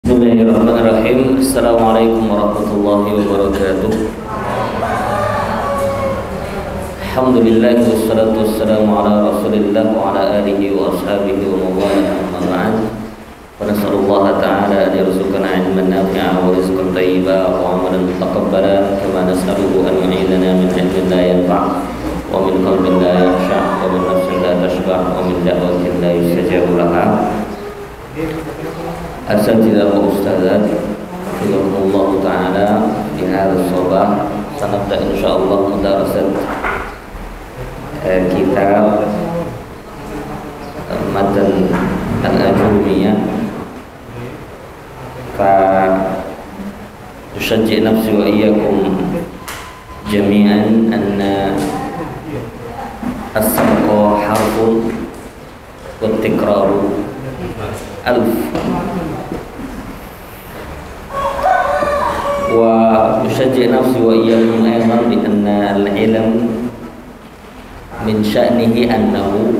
Bismillahirrahmanirrahim. Assalamualaikum warahmatullahi wabarakatuh. Alhamdulillah wassalatu wassalamu ala Rasulillah wa ala alihi wa ashabihi wa mawala amma ba'd. Wa nas'alullaha ta'ala an yarzuqana ilman nafi'a wa rizqan thayyiba wa amalan mutaqabbala kama nas'aluhu an yu'idana min ilmin la yanfa' wa min qalbin la yakhsha' wa min nafsin la tashba' wa min da'watin la yustajabu laha. Asatidzah wa ustadzat, Allah Ta'ala di hari sabah sanabda insyaallah mudarasat kitab matan al-ajrumiyah fa tushajji nafsi wa iyyakum jami'an anna as-sabqa harfun wa tikraru alf wa usyajji nafsi wa iyyakum aydan bi anna al-ilm min sya'nihi annahu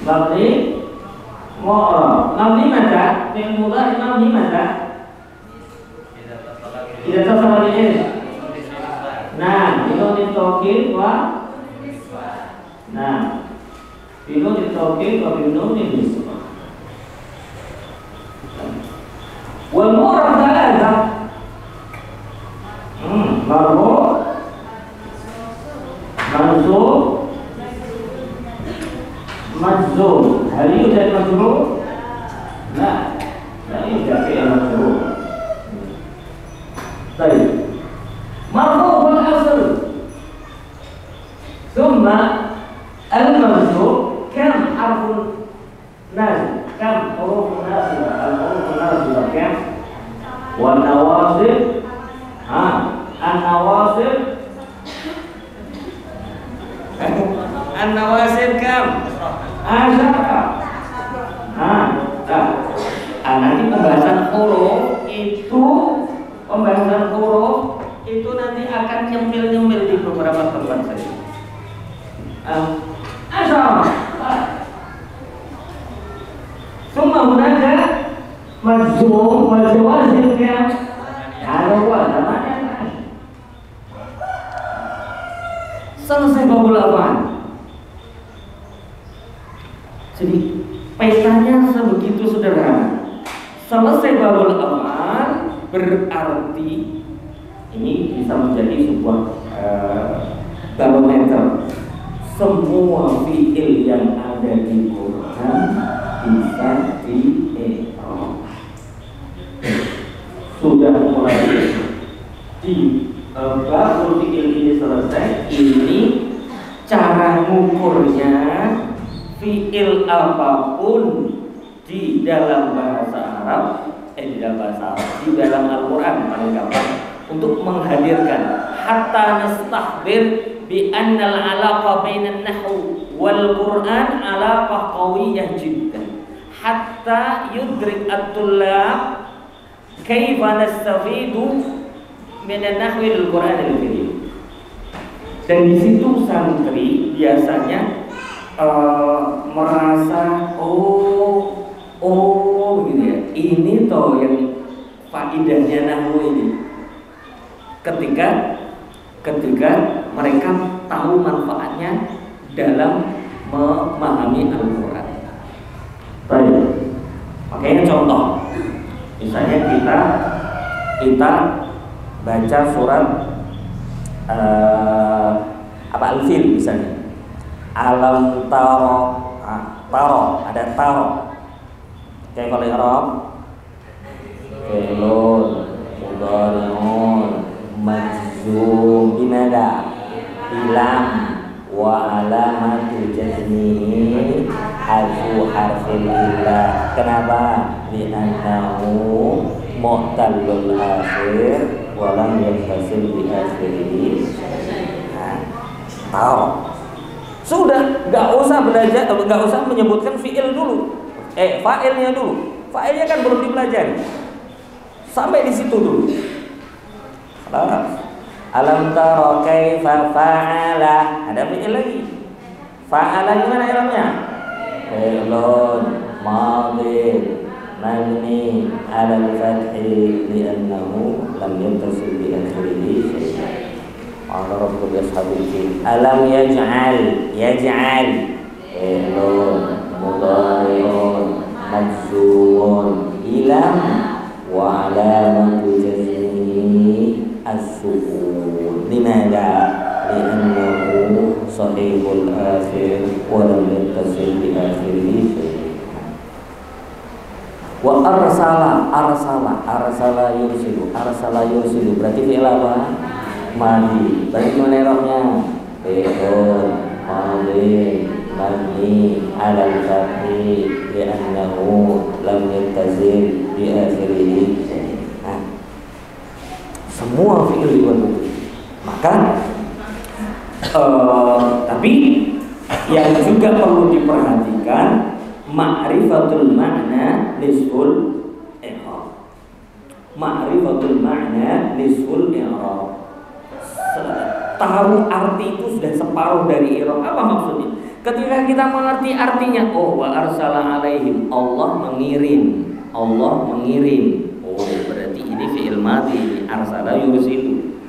Mabni mu'rab. Mabni mata, fi'il mudhari mabni mata. Tidak tasawwur ini. Nah, itu ditokil wa. Nah, itu ditokil wa binun nisbah. Wal mu'rab thalatha. Marfu, mansub, majzum. Hal yujad majrur? La yujad fi'il majrur. Baik. Marfu wal asl. Thumma al-mansub kam harfun nazil? Kam hurufun nazil? Al-hurufun nazil kam? Wan nawasib an-nawasib an-nawasib kam? Asyara. Nanti pembahasan huruf itu nanti akan nyempil-nyempil di beberapa tempat saja. Asyara. Semua hunaka majzum wal jawazim kam? Selesai babul apaan? Jadi petanya sebegitu sederhana. Selesai babul apaan berarti ini bisa menjadi sebuah barometer. Semua fi'il yang ada di Quran bisa di-i'rab. Sudah mulai di babul fi'il ini selesai. Ini cara mengukurnya fi'il apapun di dalam bahasa Arab, di dalam Al-Quran paling gampang untuk menghadirkan hatta nastahbir bi annal alaqa bainan nahwu wal Quran alaqah qawiyyah jiddan hatta yudrik at-tullab kaifa nastafidu min an-nahwi al-Quran al-Karim. Dan di situ santri biasanya merasa gitu ya. Ini toh yang faedahnya nahwu ini. Ketika mereka tahu manfaatnya dalam memahami Al-Quran. Baik. Makanya contoh, misalnya kita baca surat Al-Fil misalnya. Alam taro, ada taro. Kayak kalau Arab, fi'lun, mudhari'un, majzum, bimada, bilam, wa alamatu jazmihi harfu harfil illah. Kenapa? Li'annahu mu'tallul akhir wa lam yattasil bi akhirih. Tahu. Sudah, nggak usah belajar, nggak usah menyebutkan fi'il dulu. Fa'ilnya dulu. Fa'ilnya kan belum dipelajari. Sampai di situ dulu. Alam tara kaifa fa'ala. Ada fi'il lagi. Fa'ala gimana ilmunya? Fi'lun madhi mabni 'ala al-fathi li'annahu lam yattasil bi akhirih syai'an. Allah Rabbul Ashabil. Alam yaj'al fi'lun mudhari'un majzumun ilam wa alamatu jazmihi as-sukun. Limadha? Li'annahu sahihul akhir wa lam yattasil bi akhirih syai'an. Wa arsala yursilu berarti fi'il apa? Madi. Berarti mana rohnya? Fi'lun madhi mabni 'ala al-fathi li'annahu lam yattazil bi akhirih. Semua fi'il dibuat. Maka tapi yang juga perlu diperhatikan ma'rifatul ma'na nisful i'rab. Ma'rifatul ma'na nisful i'rab. Tahu arti itu sudah separuh dari i'rab. Apa maksudnya? Ketika kita mengerti artinya, oh wa arsala alaihim, Allah mengirim. Oh berarti ini fi'il madhi, arsala yursilu.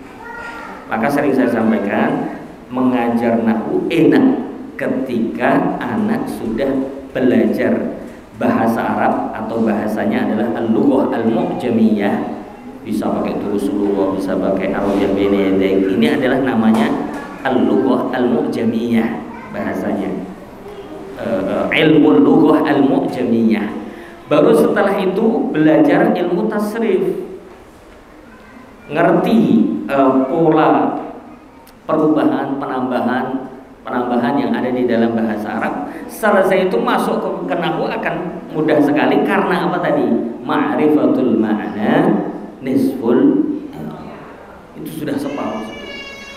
Maka sering saya sampaikan, mengajar nahwu enak ketika anak sudah belajar bahasa Arab atau bahasanya adalah al-lughah al-mu'jamiyah, bisa pakai turusulullah, bisa pakai arabiyah benedek. Ini adalah namanya al-lughah al-mu'jamiyah bahasanya, ilmu lughah al-mu'jamiyah. Baru setelah itu belajar ilmu tasrif, ngerti pola perubahan, penambahan yang ada di dalam bahasa Arab. Selesai itu masuk ke nahwu akan mudah sekali, karena apa tadi? Ma'rifatul ma'na nisful, itu sudah separuh.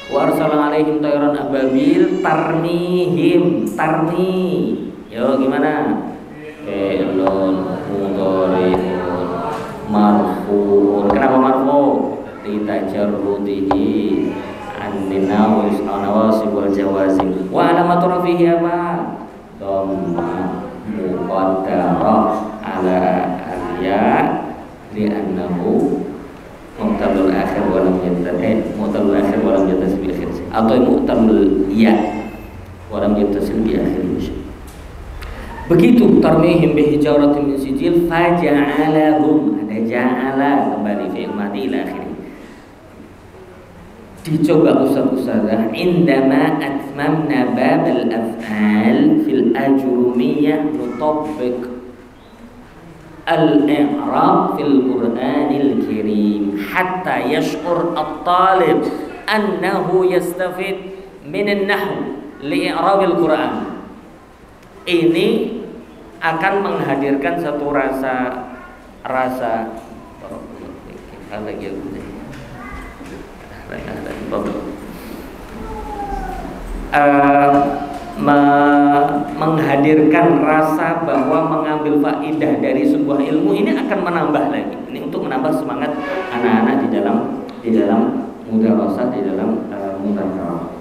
Wa arsala alaihim tayran ababil tarmihim, yo gimana? Fi'lun mudhari'un marfu'un. Kenapa marfu'? Litajarrudihi annin nawasib wal jawazim. Wa alamatu rafihi apa? Dhamma muqaddarah ala al-ya li'annahu mu'talul akhir wa lam yattasil bi akhir, atau mu'talul ya wa lam yattasil bi akhir. Begitu tarmihim bi hijaratin min sijil faja'alahum, ada ja'ala kembali fi'il madhi ila akhir. Dicoba ustaz-ustazah, indama atmamna babal af'al fil ajrumiyah nutabbiq al-i'rab fil Qur'anil Karim hatta yash'ur at-talib annahu yastafid min an-nahw li-i'rabil Qur'an. Ini akan menghadirkan satu rasa menghadirkan rasa bahwa mengambil faidah dari sebuah ilmu ini akan menambah lagi. Ini untuk menambah semangat anak-anak di dalam mudarasah, di dalam mudzakarah.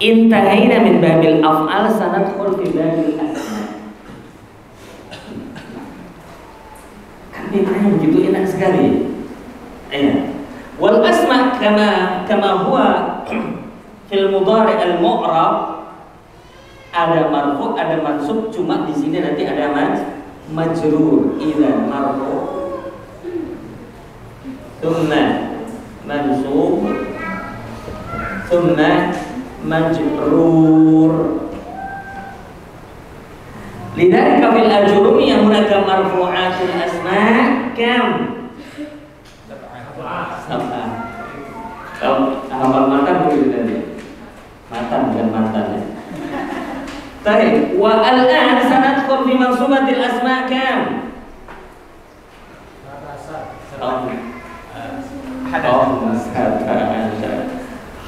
Intahaina min babil af'al sanadkhul fi babil asma. Kan ditanya begitu enak sekali. Wal asma kama huwa fil mudhari' al mu'rab, ada marfu, ada mansub, cuma di sini nanti ada majrur. Idza marfu thumma mansub thumma majrur. Lidzalika fil ajrumi yang hunaka marfu'atul asma kam hafal matan begitu tadi, matan bukan mantan ya. Baik, wa al-an sanadkhul fi mansubatil asma kam?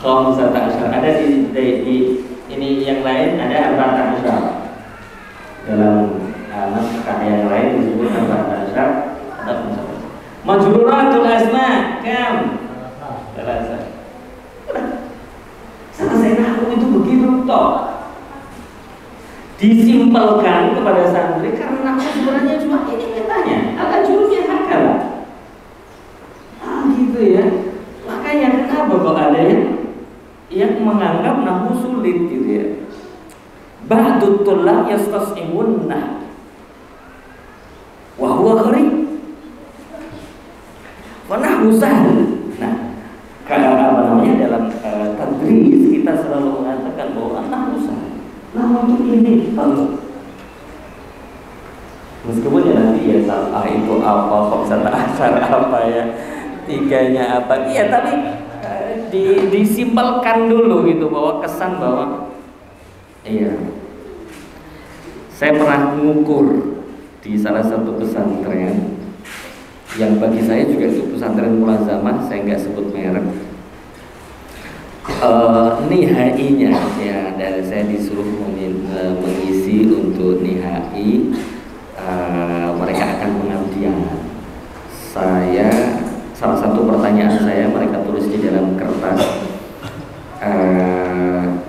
Khamsata asyar. Ada di ini yang lain ada 14 asyar. Dalam naskah yang lain disebut 14 asyar atau 14. Majruratul asma kam? Selesai. Selesai nahwu itu begitu toh. Disimpelkan kepada santri karena nahwu sebenarnya cuma ini katanya. Agak jurusnya hakal. Gitu ya. Makanya kenapa kok ada yang menganggap nahwu sulit gitu ya. Ba'dut tullab yastas'imun nah. Wa huwa gharib. Wa nahwu sahl. Nah, apa namanya dalam tadris kita selalu mengatakan bahwa nahwu sahl. Nahwu itu ini tahu. Meskipun ya nanti ya salah itu apa, kok bisa asar apa ya, tiganya apa, iya tapi disimpelkan dulu gitu, bahwa kesan bahwa iya. Saya pernah mengukur di salah satu pesantren yang bagi saya juga itu pesantren mulazamah, saya nggak sebut merek. Nihainya ya, dan saya disuruh mengisi untuk nihai. Mereka akan pengabdian. Salah satu pertanyaan saya mereka tulis di dalam kertas,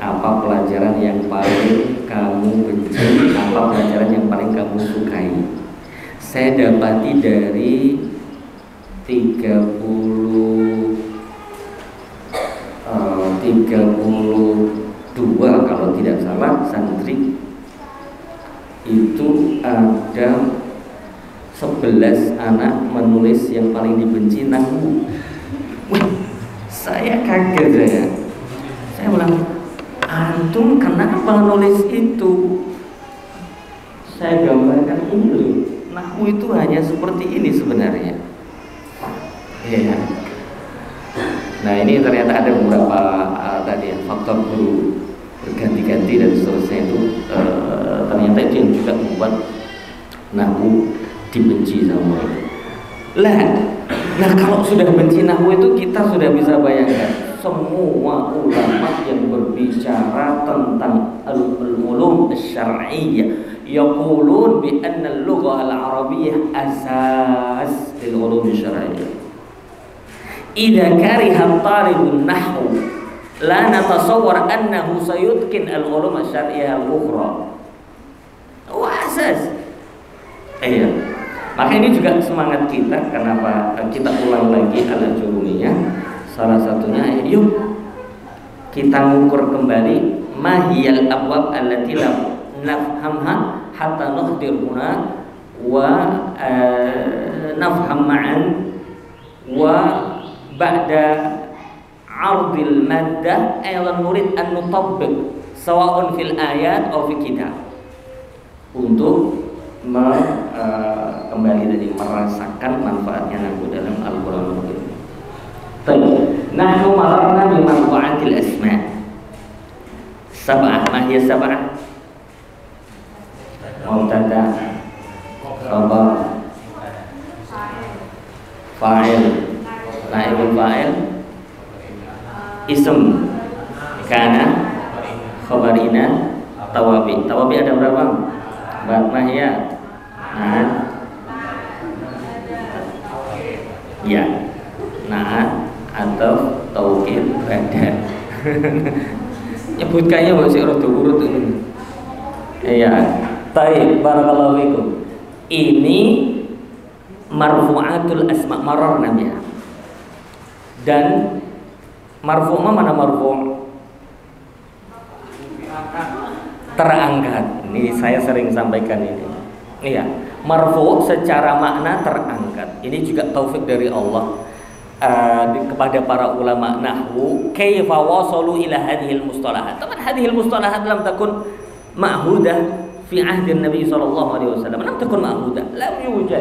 apa pelajaran yang paling kamu benci? Apa pelajaran yang paling kamu sukai? Saya dapati dari 32 kalau tidak salah santri itu ada 11 anak menulis yang paling dibenci nahwu. Wih, saya kaget saya bilang, antum kenapa nulis itu? Saya gambarkan ini loh, nahwu itu hanya seperti ini sebenarnya. Ya. Nah ini ternyata ada beberapa tadi ya, faktor guru berganti-ganti dan seterusnya itu ternyata itu yang juga membuat nahwu dibenci sama mereka. Nah kalau sudah benci nahwu itu kita sudah bisa bayangkan semua ulama yang berbicara tentang al-ulum asy-syar'iyyah yaqulun bi anna al-lughah al-arabiyyah asas lil-ulum asy-syar'iyyah. Idza kariha talibun nahwu la natasawwar annahu sayutqin al-ulum asy-syar'iyyah al-ukhra. Asas. Iya. Maka ini juga semangat kita. Kenapa kita ulang lagi al-Jurumiyah? Salah satunya, yuk kita ngukur kembali mahiyal abwab allati lam nafhamha hatta nuhdiruna wa nafham ma'an wa ba'da ardil maddah aylan nurid an nutabbiq sawa'un fil ayat aw fi kitab, untuk kembali dari merasakan manfaatnya nahwu dalam Al-Qur'an Al-Karim. Baik, nahnu mararna bi manfaatil asma. Sab'ah, ma hiya sab'ah? Mubtada, khabar, fa'il, naibul fa'il, ism, kana, khabarina, tawabi. Tawabi ada berapa? Ma hiya? Nah, ya, nah atau taukid badal. Nyebutkannya masih urut-urut ini. Iya. Baik, barakallahu fikum. Ini marfu'atul asma, mararna biha. Dan marfu' mana marfu'? Terangkat. Ini saya sering sampaikan ini. Iya, marfu' secara makna terangkat. Ini juga taufik dari Allah kepada para ulama nahwu. Kaifa wasalu ila hadhil mustalahat? Taman hadhil mustalahat lam takun ma'hudah fi ahdi Nabi sallallahu alaihi wasallam. Lam takun ma'hudah, lam yujad.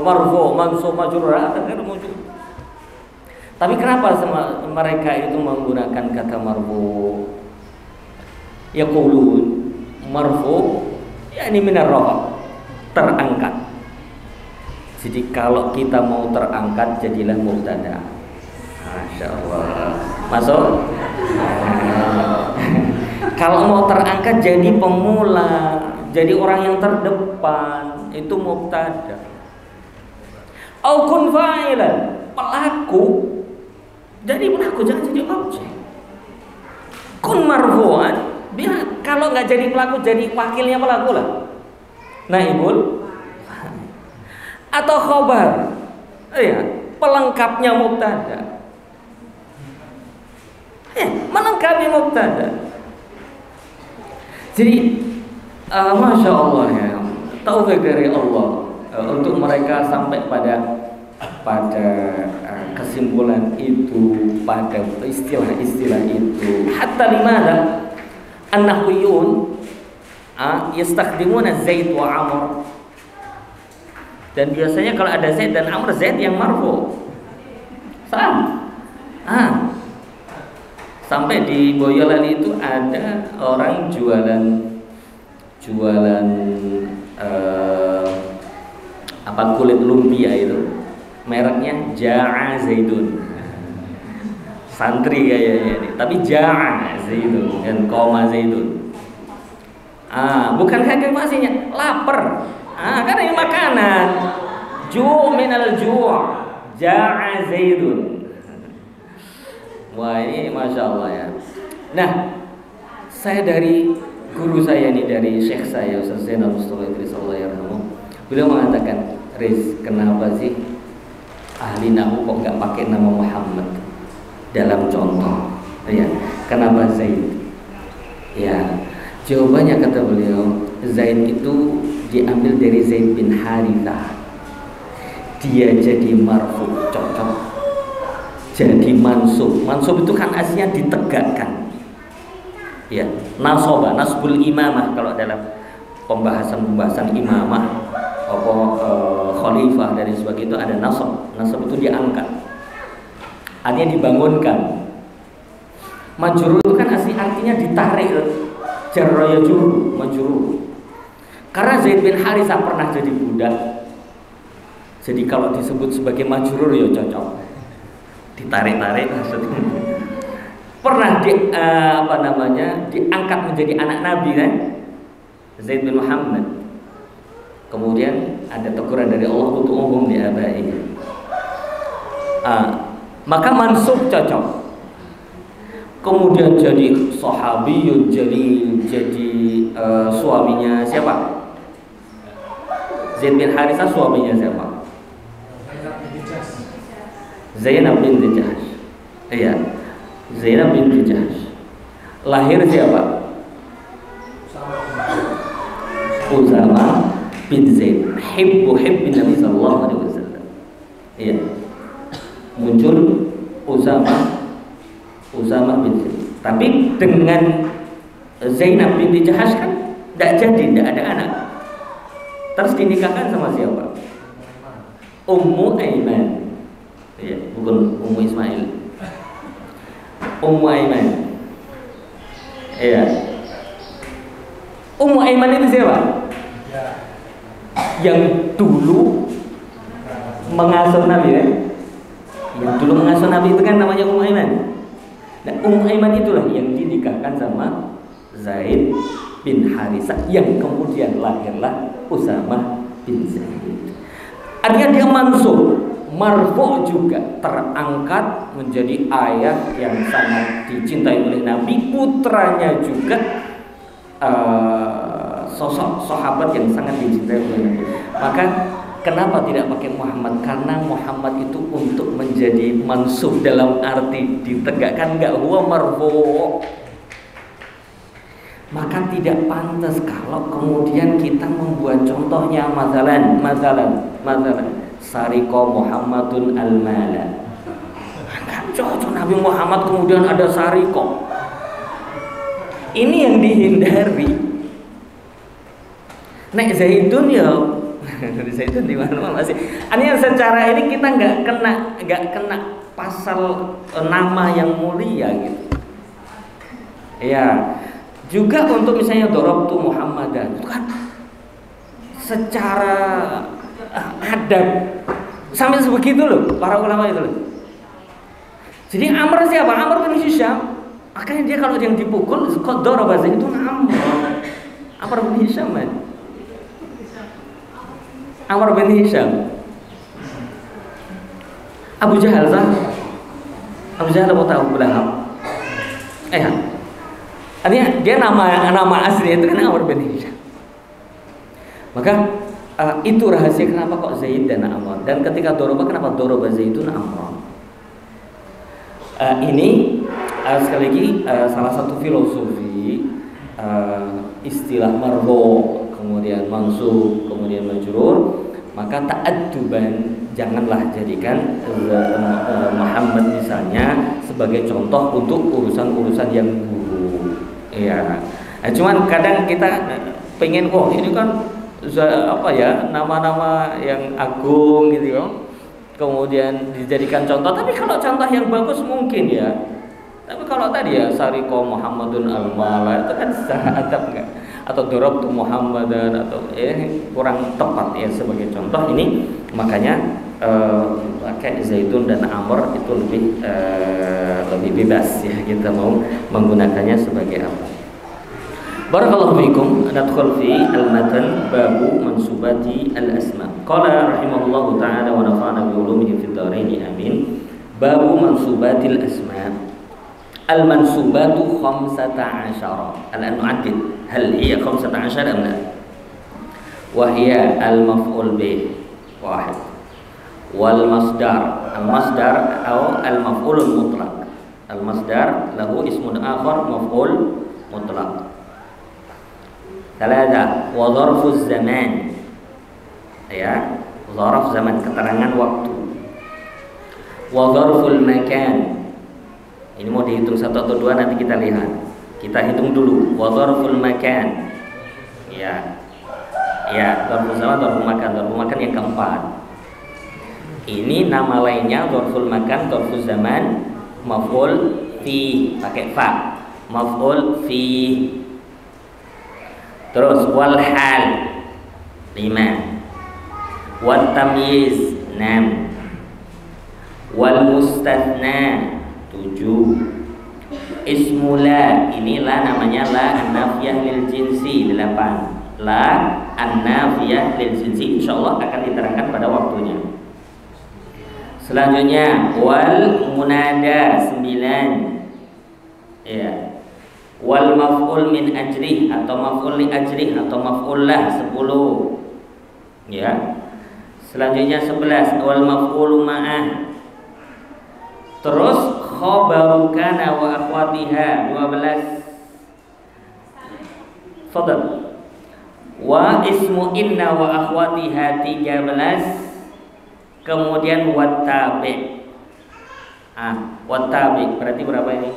Marfu', mansub, majrur tidak wujud. Tapi kenapa mereka itu menggunakan kata marfu'? Yaqulun marfu' yakni minar rafa', terangkat. Jadi kalau kita mau terangkat jadilah mubtada. Masya Allah. Masuk? Kalau mau terangkat jadi pemula, jadi orang yang terdepan, itu mubtada. Au kun fa'ilan, pelaku. Jadi pelaku, jangan jadi objek. Kun marfu'an, biar kalau nggak jadi pelaku jadi wakilnya pelaku lah. Naibul atau khobar, iya, pelengkapnya mubtada, melengkapi mubtada. Jadi masya Allah ya, taufik dari Allah untuk mereka sampai pada kesimpulan itu, pada istilah-istilah itu. Hatta limada an-nahwiyun yastakhdimuna Zaid wa Amr. Dan biasanya kalau ada Zaid dan Amr, Zaid yang marfu. Sampai di Boyolali itu ada orang jualan kulit lumpia itu, mereknya Ja'a Zaidun. Santri kayaknya ini, tapi Ja'a Zaidun dan koma Zaidun. Bukan kafirmasinya, lapar. Karena ini makanan. Ju' minal ju'. Ja'a Zaidun. Wah, ini masya Allah ya. Nah, Saya dari guru saya ini, dari syekh saya Ustaz Zainal Mustafa Idris Allahyarhamu, beliau mengatakan, Riz, kenapa sih ahli nahwu kok nggak pakai nama Muhammad dalam contoh? Ya, kenapa Zaid? Ya, jawabannya kata beliau, Zaid itu diambil dari Zaid bin Harithah. Dia jadi marfu, cocok. Jadi mansub. Mansub itu kan aslinya ditegakkan. Ya, nasoba, nasbul imamah kalau dalam pembahasan imamah apa khalifah dari sebagainya itu ada nasab. Nasab itu diangkat. Artinya dibangunkan. Majrur itu kan asli artinya ditarik. Jarra yajuru, majrur. Karena Zaid bin Harithah pernah jadi budak. Jadi kalau disebut sebagai majrur ya cocok. Ditarik-tarik maksudnya. Pernah diangkat menjadi anak Nabi kan, Zaid bin Muhammad. Kemudian ada teguran dari Allah untuk umum di abai. Maka mansub cocok. Kemudian jadi sahabiyun jalil, jadi suaminya siapa? Zaid bin Harithah suaminya siapa? Zainab binti Jahsh. Iya. Zainab binti Jahsh. Lahir siapa? Usama bin Zaid. Hibbi Nabi sallallahu alaihi wasallam. Iya. Muncul Usama bin Zaid. Tapi dengan Zainab binti Jahsh kan tidak jadi, tidak ada anak. Terus dinikahkan sama siapa? Ummu Aiman. Ya, bukan Ummu Ismail. Ummu Aiman. Iya. Ummu Aiman itu siapa? Yang dulu mengasuh Nabi ya. Yang dulu mengasuh Nabi itu kan namanya Ummu Aiman. Nah, Ummu Aiman itulah yang dinikahkan sama Zaid bin Harithah, yang kemudian lahirlah Usamah bin Zaid. Artinya dia mansub, marfu juga, terangkat menjadi ayah yang sangat dicintai oleh Nabi, putranya juga sosok sahabat yang sangat dicintai oleh Nabi. Maka kenapa tidak pakai Muhammad? Karena Muhammad itu untuk menjadi mansub dalam arti ditegakkan, enggak huwa marfu. Maka tidak pantas kalau kemudian kita membuat contohnya mazalan Sariko Muhammadun al-mala. Enggak cocok, Nabi Muhammad kemudian ada Sariko. Ini yang dihindari. Nek Zaidun ya Zaidun di mana masih. Ini secara ini kita nggak kena pasal nama yang mulia gitu. Ya. Juga untuk misalnya dorobtu Muhammadan, itu kan secara adab sampai sebegitu loh para ulama itu loh. Jadi Amr siapa? Amr bin Hisham. Makanya dia kalau yang dipukul kok doroba itu Amr bin Hisham kan. Amr bin Hisham. Abu Jahal mau tahu belahap. Artinya dia nama asli itu kan Amr bin Hisham. Maka itu rahasia kenapa kok Zaid dan Amr. Dan ketika doroba, kenapa doroba Zaidun Amr? Ini sekali lagi salah satu filosofi istilah marfu, kemudian mansub, kemudian majrur. Maka ta'adduban, janganlah jadikan Muhammad misalnya sebagai contoh untuk urusan-urusan yang buruk. Iya. Cuman kadang kita pengen ini kan nama-nama yang agung gitu ya. Kemudian dijadikan contoh, tapi kalau contoh yang bagus mungkin ya. Tapi kalau tadi ya Sariko Muhammadun al-mala itu kan secara adab enggak, atau dorobtu Muhammadan atau kurang tepat ya sebagai contoh ini. Makanya pakai Zaidun dan Amr itu lebih bebas ya, kita mau menggunakannya sebagai apa. Barakallahu fiikum. Nadkhul fi al-matan babu mansubati al-asma. Qala rahimahullahu ta'ala wa nafa'ana bi ulumihi fid dharain amin. Babu mansubatil asma. Al-mansubatu 15. Al-an nu'addid. Hal hiya 15 am la? Wa hiya al-maf'ul bih wahid. Wal masdar. Al-masdar atau al-maf'ul mutlaq. Al-masdar lahu ismun akhar maf'ul mutlaq. Thalatha wa dharfuz zaman. Ya, dharf zaman, keterangan waktu. Wa dharful makan. Ini mau dihitung 1 atau 2 nanti kita lihat. Kita hitung dulu. Wa dharful makan. Ya. Ya, dharful zaman, dharful makan. Dharful makan yang keempat. Ini nama lainnya dharful makan, dharful zaman, maf'ul fi, pakai fa. Maf'ul fi. Terus wal hal 5. Wat tamyiz 6. Wal mustathna 7. Ismula, ini la namanya la an-nafiyah lil jinsi 8. La an-nafiyah lil jinsi insyaallah akan diterangkan pada waktunya. Selanjutnya wal munada 9. Ya. Wal maf'ul min ajrih atau maf'ul li ajrih atau maf'ul lah 10. Ya. Selanjutnya 11 wal maf'ulu ma'ah. Terus khabaru kana wa akhwatiha 12. Fadal. Wa ismu inna wa akhwatiha 13. Kemudian wattabi. Wattabi berarti berapa ini?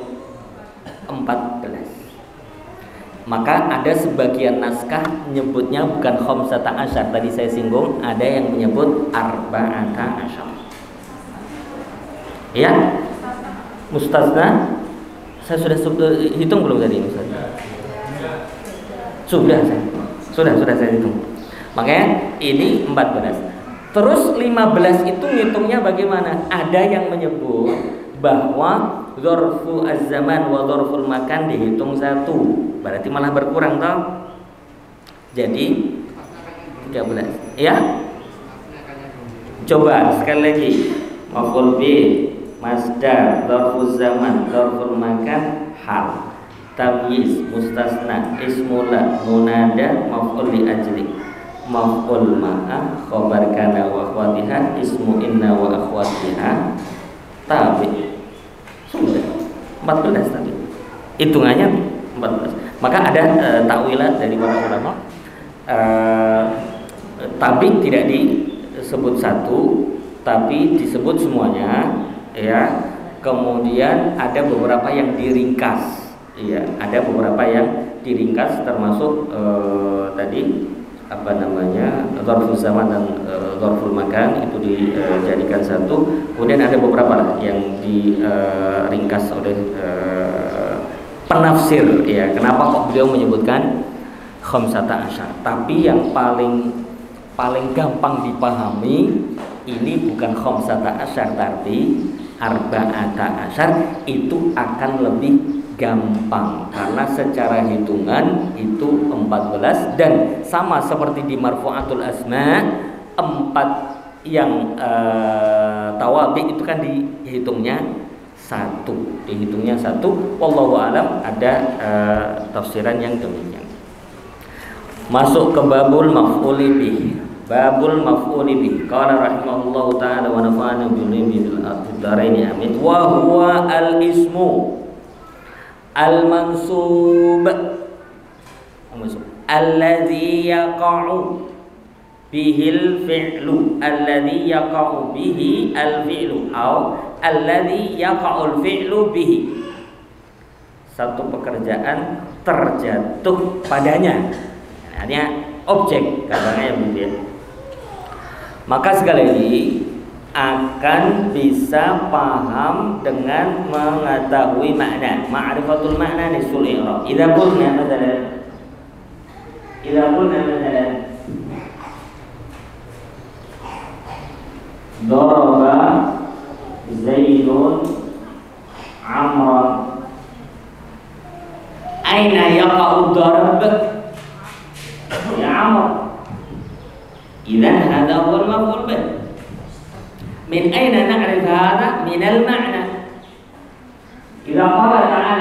14. Maka ada sebagian naskah menyebutnya bukan khamsata asyar. Tadi saya singgung ada yang menyebut arba'ata asyar. Ya, mustasna. Saya sudah hitung belum tadi mustasna? Sudah saya hitung. Makanya ini 14. Terus 15 itu ngitungnya bagaimana? Ada yang menyebut bahwa dzarfu az-zaman wa dzarful makan dihitung 1. Berarti malah berkurang toh. Jadi 13. Ya. Coba sekali lagi. Maf'ul bih, masdar, dzarfuz zaman, dzarful makan, hal, tamyiz, mustasna, ismula, munada, maf'ul li ajli, maf'ul ma'ah, khabar kana wa akhwatiha, ismu inna wa akhwatiha, tabi. Sudah 14 tadi. Hitungannya 14. Maka ada takwilat dari para ulama. Tabi tidak disebut 1, tapi disebut semuanya, ya. Kemudian ada beberapa yang diringkas, ya. Ada beberapa yang diringkas termasuk tadi apa namanya dzarful zaman dan dzarful makan itu dijadikan 1. Kemudian ada beberapa lah yang diringkas oleh penafsir, ya. Kenapa kok beliau menyebutkan khamsata asyar? Tapi yang paling gampang dipahami ini bukan khamsata asyar tapi arba'ata asyar. Itu akan lebih gampang karena secara hitungan itu 14 dan sama seperti di marfu'atul asma 4 yang tawabi itu kan dihitungnya 1. Wallahu alam ada tafsiran yang demikian. Masuk ke babul maf'uli bih. Babul maf'uli bih. Qala rahimahullahu taala wa nafa'ana bil dharaini amin. Wa huwa al-ismu al-mansub alladhi yaqa'u bihil fi'lu, alladhi yaqa'u bihi al-fi'lu atau alladhi yaqa'ul fi'lu bihi. Satu pekerjaan terjatuh padanya. Artinya objek katanya begitu. Maka sekali lagi akan bisa paham dengan mengetahui makna. Ma'rifatul makna nisul i'rab. Idza qulna matalan daraba Zaidun Amran. Aina yaqa'u darab? Ya Amr. Idzan hadha huwa al-maf'ul bih. Min aina na'rif hadha? Min al-ma'na. Idza qala ta'ala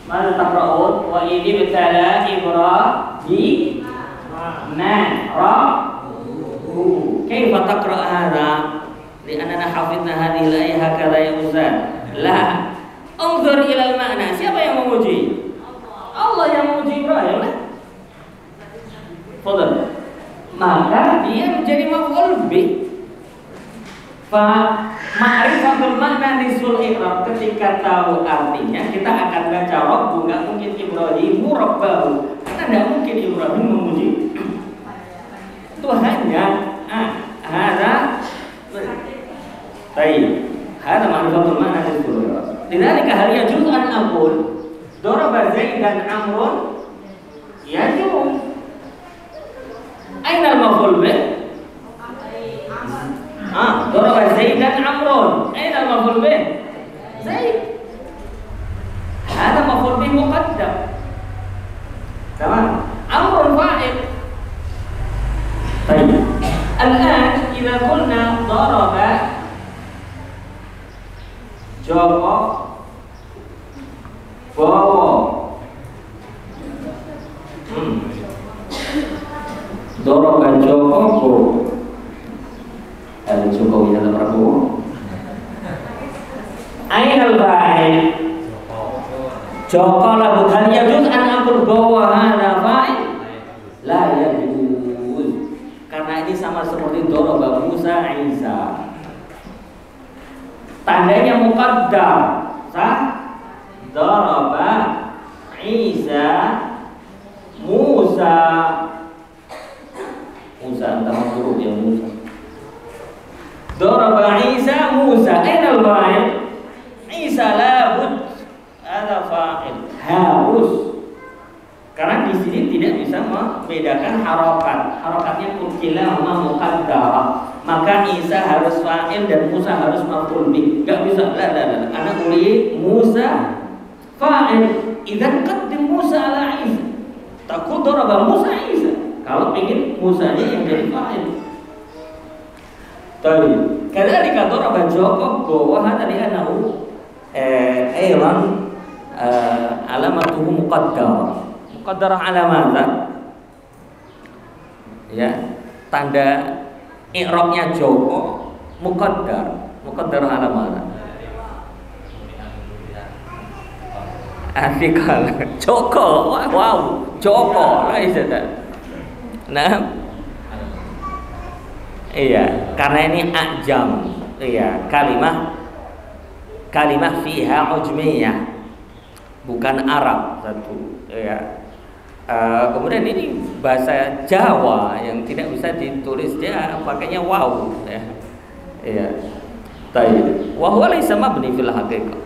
Mari taqra'un wa idh ibtala Ibrahim rabbuhu. Kaifa taqra' hadha? Li'annana hafidna hadhihi al-ayah hakadha ya Ustaz. La. Unzur ila al-ma'na. Siapa yang memuji? Allah yang memuji Ibrahim lah. Fadhal. Maka dia menjadi maf'ul bih. Fa ma'rifatul makna nisul i'rab, ketika tahu artinya kita akan baca rabbu, enggak mungkin Ibrahim rabbahu, karena enggak mungkin Ibrahim memuji Tuhannya. Hadza baik, hadza ma'rifatul makna nisul i'rab. Lidzalika hal yajuz an aqul daraba Zaidan Amrun yajuz. Aina al-maf'ul bih? Daraba Zaidan Amrun. Aina al-maf'ul bih? Zaid. Hada maf'ul bih muqaddam. Tamam. Amrun fa'il. Baik. Al-an idza qulna daraba Joko bawa. Daraba Joko bawa. Ada Jokowi dalam Prabowo. Ainal fa'il. Joko la hal yajuz an aqul bahwa hada fa'il? La yajuz. Karena ini sama seperti daraba Musa Isa. Tandanya muqaddam. Sah? Daraba Isa Musa. Musa antara huruf yang Musa. Daraba Isa Musa. Aina al-fa'il? Isa labud ada fa'il. Harus. Karena di sini tidak bisa membedakan harokat. Harokatnya kukila sama muqaddarah. Maka Isa harus fa'il dan Musa harus maf'ul bih. Enggak bisa. La. Ana uri Musa fa'il. Idzan qaddim Musa ala Isa. Takut daraba Musa Isa. Kalau ingin Musanya yang jadi fa'il. Tahu. Kadzalika daraba Joko bahwa tadi anahu aidan alamatuhu muqaddarah. Muqaddarah ala madza? Ya, tanda i'rabnya Joko muqaddar. Muqaddarah ala madza? Artikal Joko. Wow, Joko lah istilahnya. Nah, iya, karena ini ajam, iya, kalimah fiha ujmiyah, bukan Arab satu, iya. Kemudian ini bahasa Jawa yang tidak bisa ditulis dia pakainya waw, ya, iya. Tayyib, wa huwa laysa mabni fil haqiqah.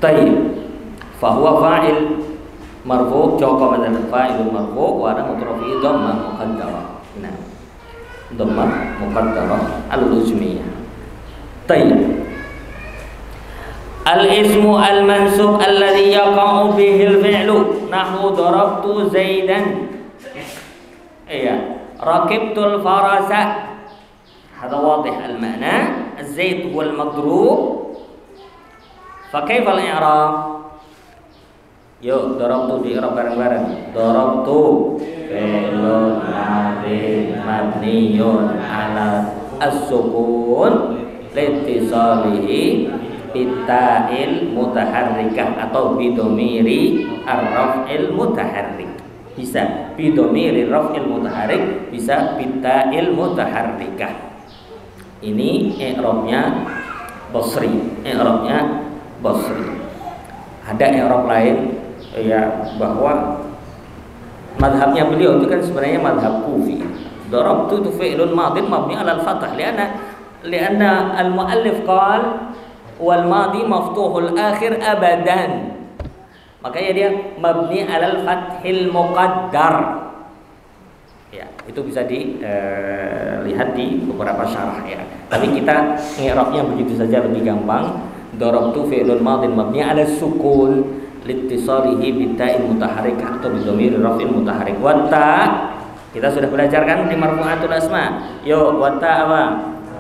Tayyib, fa huwa fa'il marfu' Joko madzal fa'il marfu' wa ana mutrafi dhamma muqaddarah. Nah, dhamma muqaddarah al-ujmiyah. Tayyib. Al-ismu al-mansub alladhi yaqa'u bihi al-fi'lu nahwu darabtu Zaidan. Iya, rakibtul farasa. Hada wadih al-ma'na. Az-zaid huwa al-madrub. Fa kayfa al-i'rab? Yuk, darabtu di i'rab bareng-bareng. Darabtu fi'lun madhi mabniyun ala as-sukun litisalihi bita'il mutaharrikah atau bidomiri ar-raf'il mutaharrik. Bisa bidomiri raf'il mutaharrik, bisa bita'il mutaharrikah. Ini i'rabnya Basri. I'rabnya Basri. Ada i'rab lain ya, bahwa madhabnya beliau itu kan sebenarnya madhab Kufi. Darabtu itu fi'lun madin mabni 'ala al-fathah lianna al-muallif qala wal madi maftuhul akhir abadan. Makanya dia mabni 'ala al-fathil muqaddar. Ya, itu bisa dilihat di beberapa syarah ya. Tapi kita i'rabnya begitu saja lebih gampang. Darabtu fi'lun madin mabni 'ala sukun litisalihi bita'in mutaharrikah atau bidhamir raf'il mutaharrik wa ta Kita sudah belajar kan di marfu'atul asma. Yo, wata apa?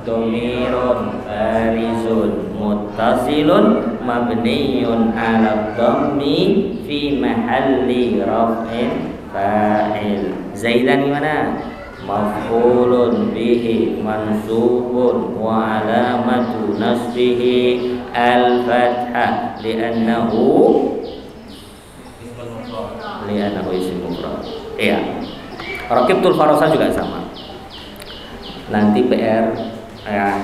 Domirun barizun muttasilun mabniyun ala dhammi fi mahalli raf'in fa'il. Zaidan gimana? Maf'ulun bihi mansubun wa alamatu nasbihi al-fathah li'annahu isim mufrad. Iya. Raqibtul farasa juga sama. Nanti PR ya,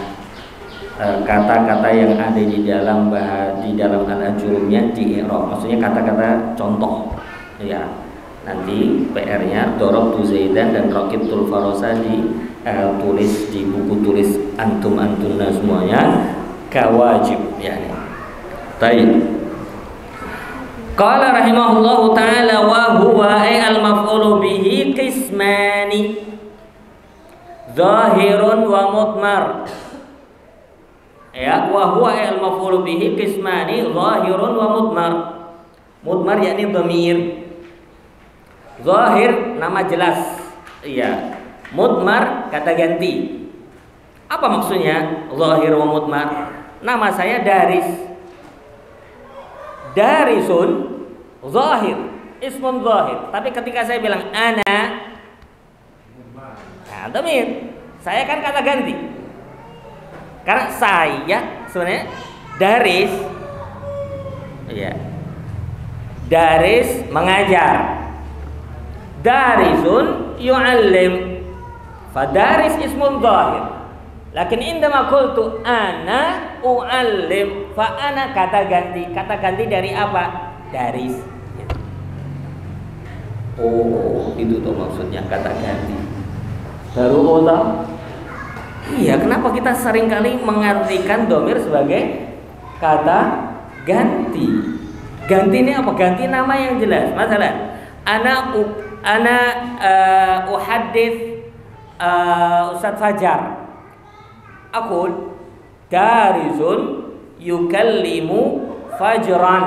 kata-kata yang ada di dalam al-ajurumnya di i'rab, maksudnya kata-kata contoh ya. Nanti PR-nya darabtu Zaidan dan raqibtul farasa tulis di buku tulis antum-antunna semuanya kawajib ya. Baik. Qala rahimahullahu ta'ala wa huwa al-maf'ulu bihi qismani zahirun wa mudmar. Ya, wa huwa al-maf'ulu bihi qismani zahirun wa mudmar. Mudmar yakni dhamir. Zahir nama jelas. Iya. Mudmar kata ganti. Apa maksudnya zahir wa mudmar? Nama saya Daris. Darisun zahir, ismun zahir. Tapi ketika saya bilang ana, nah, dhamir. Saya kan kata ganti. Karena saya sebenarnya Daris. Iya. Daris mengajar. Darisun yu'allim. Fadaris ismun zahir. Lakin indama qultu ana u'allim, fa ana kata ganti. Kata ganti dari apa? Daris. Oh, itu tuh maksudnya kata ganti. Baru otak. Iya, kenapa kita seringkali mengartikan domir sebagai kata ganti? Ganti ini apa? Ganti nama yang jelas. Masalah ana uhaddits Ustaz Fajar. Aqul Darizun yukallimu Fajran.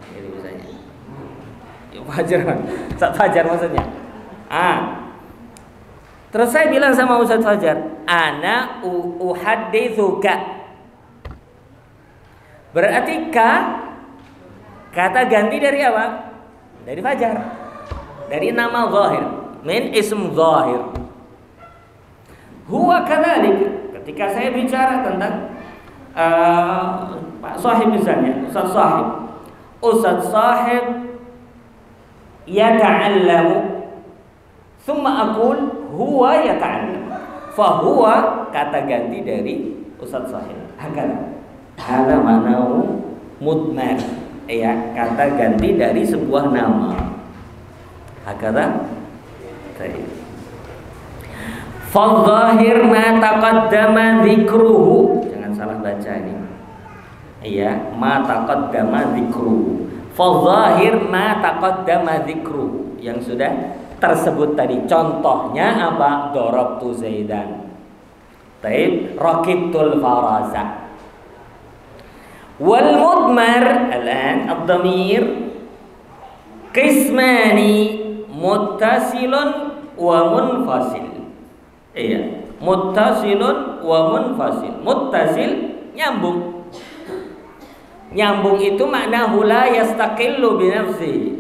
Itu misalnya. Fajran. Ustaz Fajar maksudnya. Terus saya bilang sama Ustaz Fajar, ana uhadditsuka. Berarti kata ganti dari apa? Dari Fajar. Dari nama zahir, min ism zahir. Huwa kadzalik. Ketika saya bicara tentang Pak Sahib misalnya, Ustaz Sahib yata'allamu, thumma aqul huwa yata'allam, fa huwa kata ganti dari Ustaz Sahib. Hada manahu mudmar, ya, kata ganti dari sebuah nama. Hakada. Fadhahir ma taqaddama dzikruhu. Jangan salah baca ini. Iya, ma taqaddama dzikruhu. Fadhahir ma taqaddama dzikruhu. Yang sudah tersebut tadi. Contohnya apa? Darabtu Zaidan. Taib, raqibtul farasa. Wal mudmar al-an ad-dhamir qismani muttasilun wa munfasil. Iya, muttasilun wa munfasil. Muttasil nyambung. Nyambung itu maknahu la yastaqillu bi nafsihi.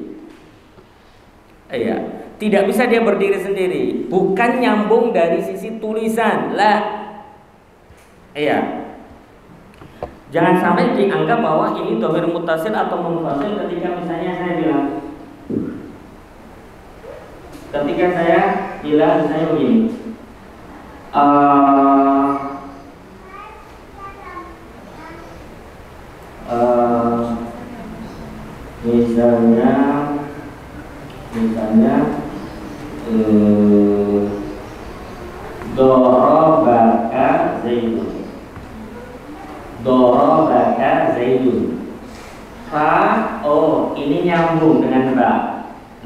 Iya, tidak bisa dia berdiri sendiri. Bukan nyambung dari sisi tulisan, la. Iya. Jangan sampai dianggap bahwa ini dhamir muttasil atau munfasil ketika misalnya saya bilang misalnya begini. Misalnya dorobaka Zaidun. Oh, ini nyambung dengan ba.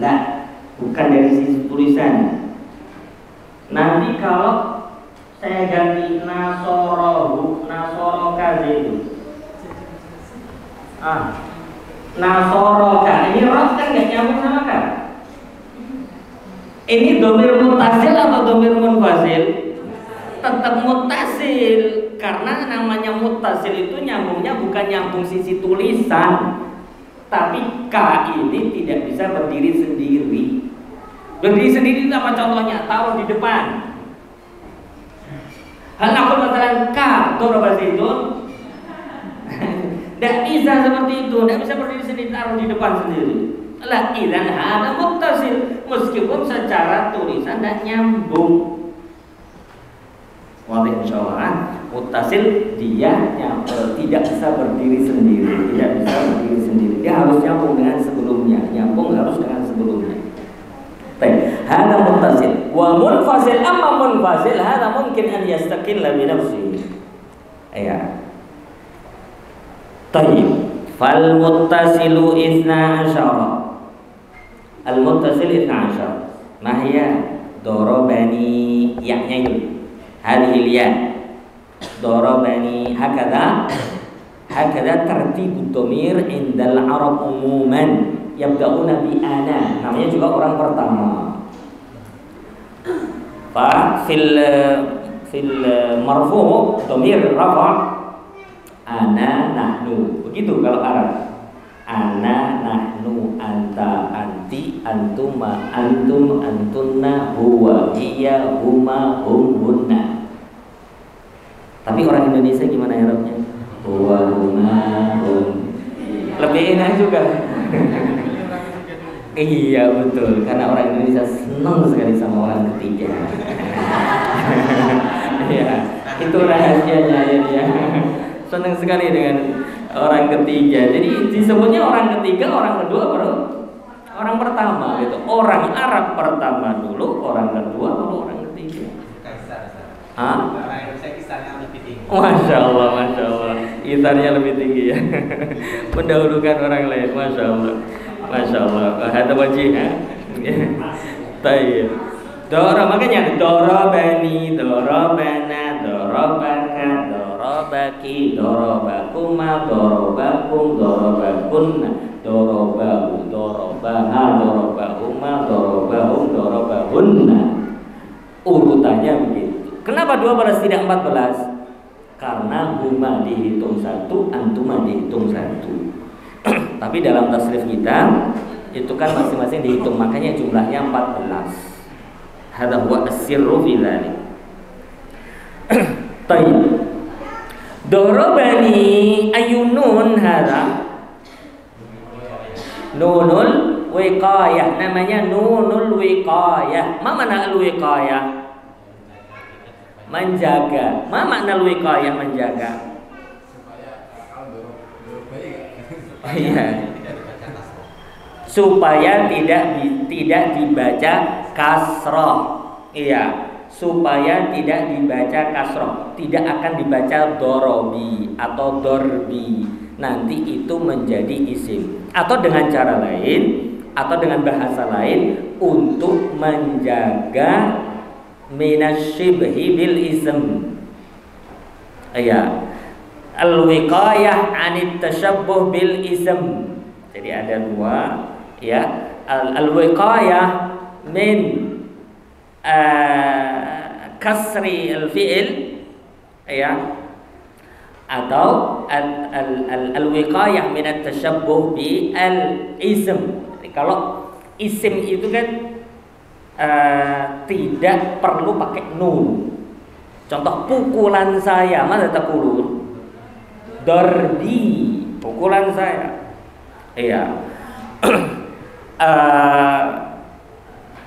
Nah, bukan dari sisi tulisan. Nanti kalau saya ganti nasoroka Zaidun. Nasoroka ini roh kan nggak nyambung sama kan? Ini domir mutasil atau domir munfasil? Tetap mutasil, karena namanya mutasil itu nyambungnya bukan nyambung sisi tulisan, tapi K ini tidak bisa berdiri sendiri. Berdiri sendiri itu apa contohnya? Taruh di depan. Hal aku masalah K, doraba zaidun. Tidak bisa seperti itu, tidak bisa berdiri sendiri, taruh di depan sendiri. Lah idzan hada muttasil, meskipun secara tulisan tidak nyambung. Wadih insyaallah, muttasil dia tidak bisa berdiri sendiri, tidak bisa berdiri sendiri. Dia harus nyambung dengan sebelumnya, nyambung harus dengan sebelumnya. Baik, hada muttasil. Wa munfasil, amma munfasil hada mungkin an yastaqilla bi nafsihi. Ya. Tayyib. Fal muttasilu 12. Al muttasil 12. Mahya darabani ya-nya itu. Hadhil ya. Darabani hakadha tertibud dhamir indal arab umuman yabda'una bi ana. Namanya juga orang pertama. Fa fil marfu' dhamir rafa' ana nahnu. Begitu kalau Arab. Ana nahnu anta anti antuma antum antunna huwa iya huma hum hunna. Tapi orang Indonesia gimana Arabnya? Huwa huma hum. Lebih enak juga. Iya betul, karena orang Indonesia senang sekali sama orang ketiga. Iya, itu rahasianya ya. Senang sekali dengan orang ketiga. Jadi disebutnya orang ketiga, orang kedua, baru orang pertama gitu. Orang Arab pertama dulu, orang kedua, baru orang ketiga. Hah? Masya Allah, masya Allah. Isarnya lebih tinggi ya. Mendahulukan orang lain, masya Allah, masya Allah. Ada wajib ya. Tayyib. Dora, makanya dorobani, dorobana, dorobaka, dorobaki, dorobakuma, dorobakum, dorobakunna, dorobahu, dorobaha, dorobahuma, dorobahum, dorobahunna. Urutannya begitu. Kenapa 12 tidak 14? Karena huma dihitung 1, antuma dihitung 1. Tapi dalam tasrif kita itu kan masing-masing dihitung, makanya jumlahnya 14. Hada huwa as-sirru fi dzalik. Tayyib. Darabani ayunun hada. Nunul wiqayah, namanya nunul wiqayah. Ma makna al-wiqayah? Menjaga. Ma makna al-wiqayah? Menjaga. Iya. Supaya tidak dibaca kasroh. Iya, supaya tidak dibaca kasroh, tidak akan dibaca dorobi atau dorbi. Nanti itu menjadi isim. Atau dengan cara lain, atau dengan bahasa lain, untuk menjaga minasyibhi bil ism. Iya, al-wiqayah anit tashabbuh bil ism. Jadi ada dua, ya, al-wiqayah min kasri al-fi'il, ya, atau al-wiqayah min at-tashabbuh bi al-ism. Kalau isim itu kan tidak perlu pakai nun. Contoh pukulan saya, mana taqulun? Darbi, pukulan saya. Iya.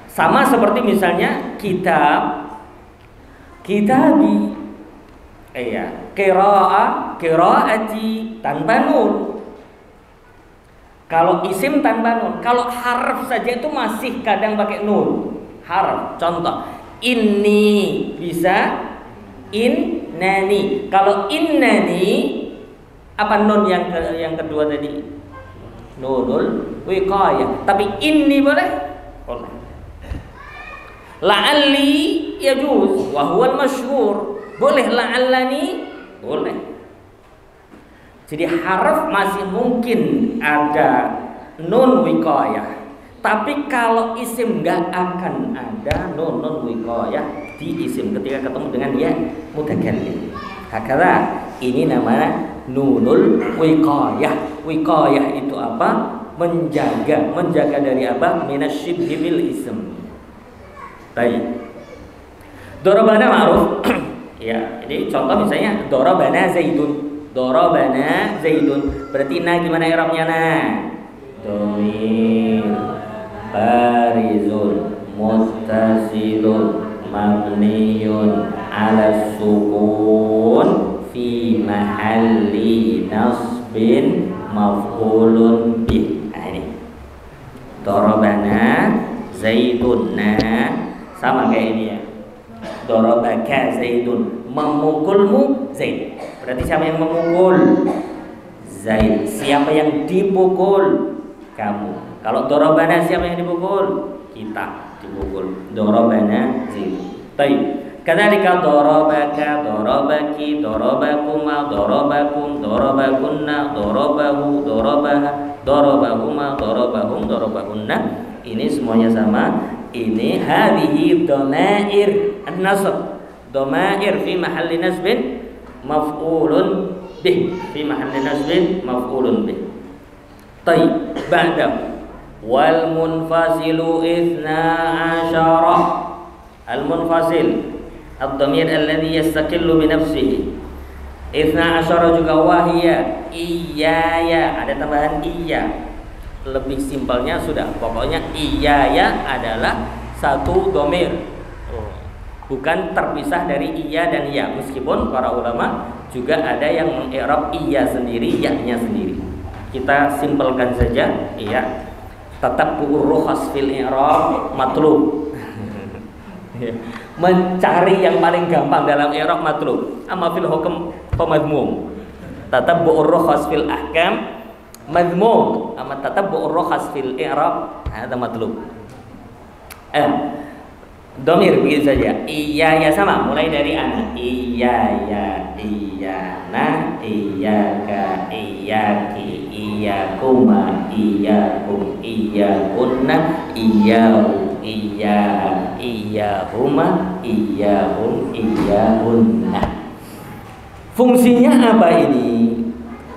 Sama seperti misalnya kitabi, iya, qiraati tanpa nun. Kalau isim tanpa nun, kalau harf saja itu masih kadang pakai nun. Harf, contoh inni bisa innani. Kalau innani, apa nun yang kedua tadi? Nunul wiqayah. Tapi inni boleh? Boleh. La'alli yajuz wa huwa al-masyhur. Boleh la'allani? Boleh. Jadi harf masih mungkin ada nun wiqayah. Tapi kalau isim nggak akan ada nun wiqayah di isim ketika ketemu dengan ya mutakallim. Hakala ini namanya nunul wiqayah. Wiqayah itu apa? Menjaga dari apa? Minasyibhi bil ism. Baik. Dorobana ma'ruf. Ya, ini contoh misalnya dorobana Zaidun. Dorobana Zaidun. Berarti na gimana i'rabnya na? Dhamir barizun muttasilun mabniyun 'ala sukun fi mahalli nasbin maf'ulun bih. Nah, ini dorobana Zaidun. Nah, sama kayak ini ya. Dorobaka Zaidun, memukulmu Zaid. Berarti siapa yang memukul? Zaid. Siapa yang dipukul? Kamu. Kalau dorobana siapa yang dipukul? Kita dipukul. Dorobana Zaid. Baik. Kadzalika dorobaka, dorobaki, dorobakuma, dorobakum, dorobakunna, dorobahu, dorobaha, dorobahuma, dorobahum, dorobahunna. Ini semuanya sama. Ini hadhihi dhamair an-nasb. Dhamair fi mahalli nasbin maf'ulun bih. Fi mahalli nasbin maf'ulun bih. Baik, ba'da wal munfasilu itsna asyara. Al munfasil ad-dhamir alladhi yastaqillu bi nafsihi. Itsna asyara juga wahia iyaya, ada tambahan iya. Lebih simpelnya sudah, pokoknya iyaya adalah satu dhamir, bukan terpisah dari iya dan ya. Meskipun para ulama juga ada yang mengi'rab iya sendiri, ya-nya sendiri. Kita simpelkan saja, iya. Tatabbu'ur rukhas fil i'rab matlub. Mencari yang paling gampang dalam i'rab matlub. Amma fil hukm famadmum. Tatabbu'ur rukhas fil ahkam madmum, amma tatabbu'ur rukhas fil i'rab hada matlub. Dhamir begitu saja. Iya ya sama, mulai dari ana. Iya ya, iyana, iyaka, iyaki, iyakuma, iyakum, iyakunna, iyahu, iyaha, iyahuma, iyahum, iyahunna. Fungsinya apa ini?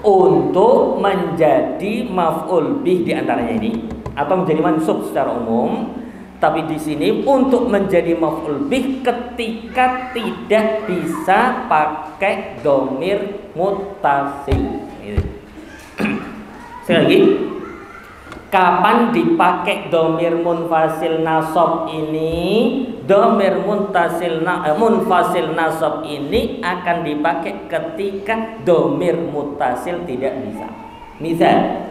Untuk menjadi maf'ul bih di antaranya ini, atau menjadi mansub secara umum. Tapi di sini untuk menjadi maf'ul bih ketika tidak bisa pakai dhamir muttasil. Sekali lagi, kapan dipakai dhamir munfasil nasab ini? Dhamir munfasil nasab ini akan dipakai ketika dhamir muttasil tidak bisa. Misal,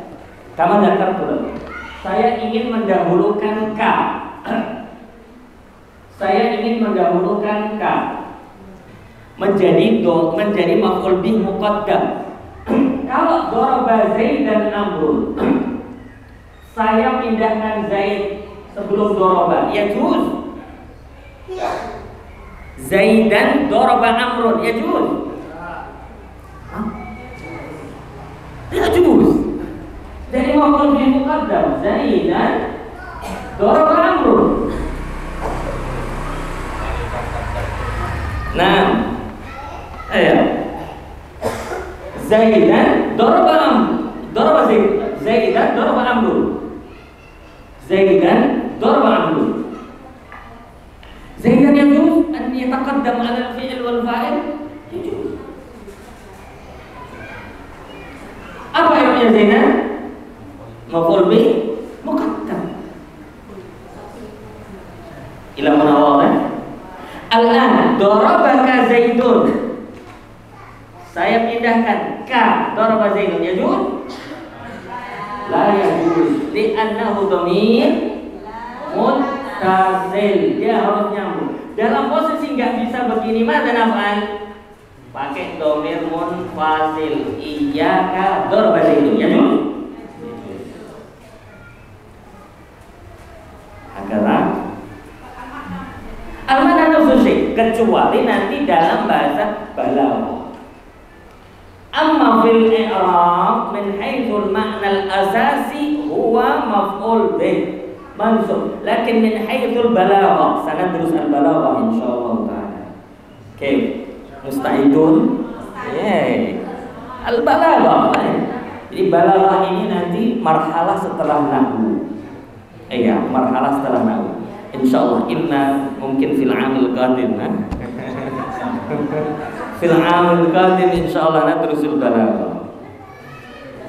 kamu dakar dulu. Saya ingin mendahulukan ka. Saya ingin mendahulukan ka menjadi maf'ul bih muqaddam. Kalau daraba Zaid dan Amrun, saya pindahkan Zaid sebelum daraba, ya juz. Zaidan daraba Amrun, ya juz. Ya juz. Jadi maf'ul bih muqaddam Zaidan daraba Amrun. Nah, ayo. Zaidan daraba Zaid. Zaidan daraba Amrun. Zaidan daraba Amrun. Zaidan yajuz an yataqaddam 'ala al-fi'l wal fa'il? Yajuz. Apa artinya Zaidan? Maf'ul bih muqaddam. Ila mana wadah? Al-an darabaka Zaidun. Saya pindahkan ka daraba Zaidun, yajuz? La yajuz, li'annahu dhamir muttasil, dia harus nyambung. Dalam posisi nggak bisa begini, maka naf'al pakai dhamir munfasil. Iyyaka daraba Zaidun, yajuz? Agar al-madana khusus, kecuali nanti dalam bahasa balaghah. Amma fil i'rab min haitsul ma'na al-asasi huwa maf'ul bih. mansub. Lakin min haitsul balaghah, sanad terus al balaghah insyaallah taala. Oke, musta'idun? Yeay. Al balaghah. Jadi balaghah ini nanti marhalah setelah nahwu. Iya, marhalah setelah nahwu. Insyaallah inna mungkin fil amil qadim. Fil amil qadim insyaallah nadrusul balaghah.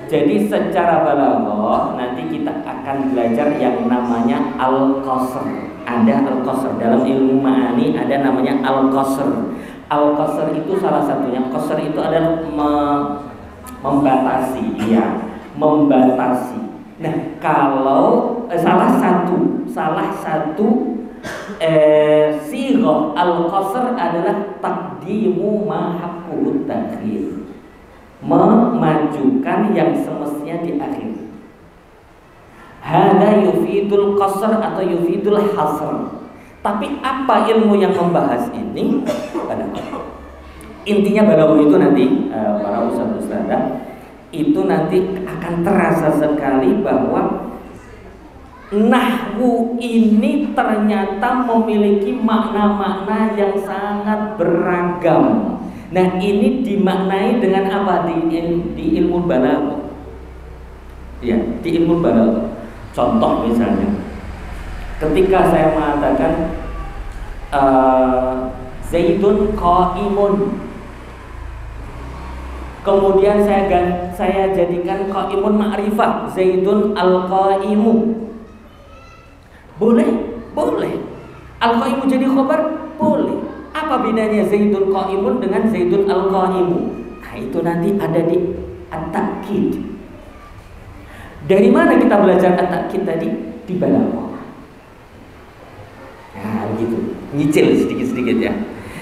Jadi secara balaghah nanti kita akan belajar yang namanya al-qasr. Ada al-qasr dalam ilmu ma'ani, ada namanya al-qasr. Al-qasr itu salah satunya. Qasr itu adalah membatasi, ya, membatasi. Nah, kalau salah satu sighah al-qasr adalah taqdimu ma haqqut ta'khir. Memajukan yang semestinya di akhir. Hada yufidul qasr atau yufidul hasr. Tapi apa ilmu yang membahas ini? Intinya balaghah itu nanti para ustaz-ustazah itu nanti akan terasa sekali bahwa nahwu ini ternyata memiliki makna-makna yang sangat beragam. Nah, ini dimaknai dengan apa di ilmu balaghah? Ya, di ilmu balaghah. Contoh misalnya, ketika saya mengatakan Zaidun qaimun, kemudian saya jadikan qaimun ma'rifah, Zaidun al-qaimu. Boleh? Boleh. Al-qaimu jadi khabar? Boleh. Apa bedanya Zaidun qaimun dengan Zaidun al-qaimu? Nah, itu nanti ada di at-ta'kid. Dari mana kita belajar at-ta'kid tadi? Di balaghah. Nah, begitu. Nyicil sedikit-sedikit ya.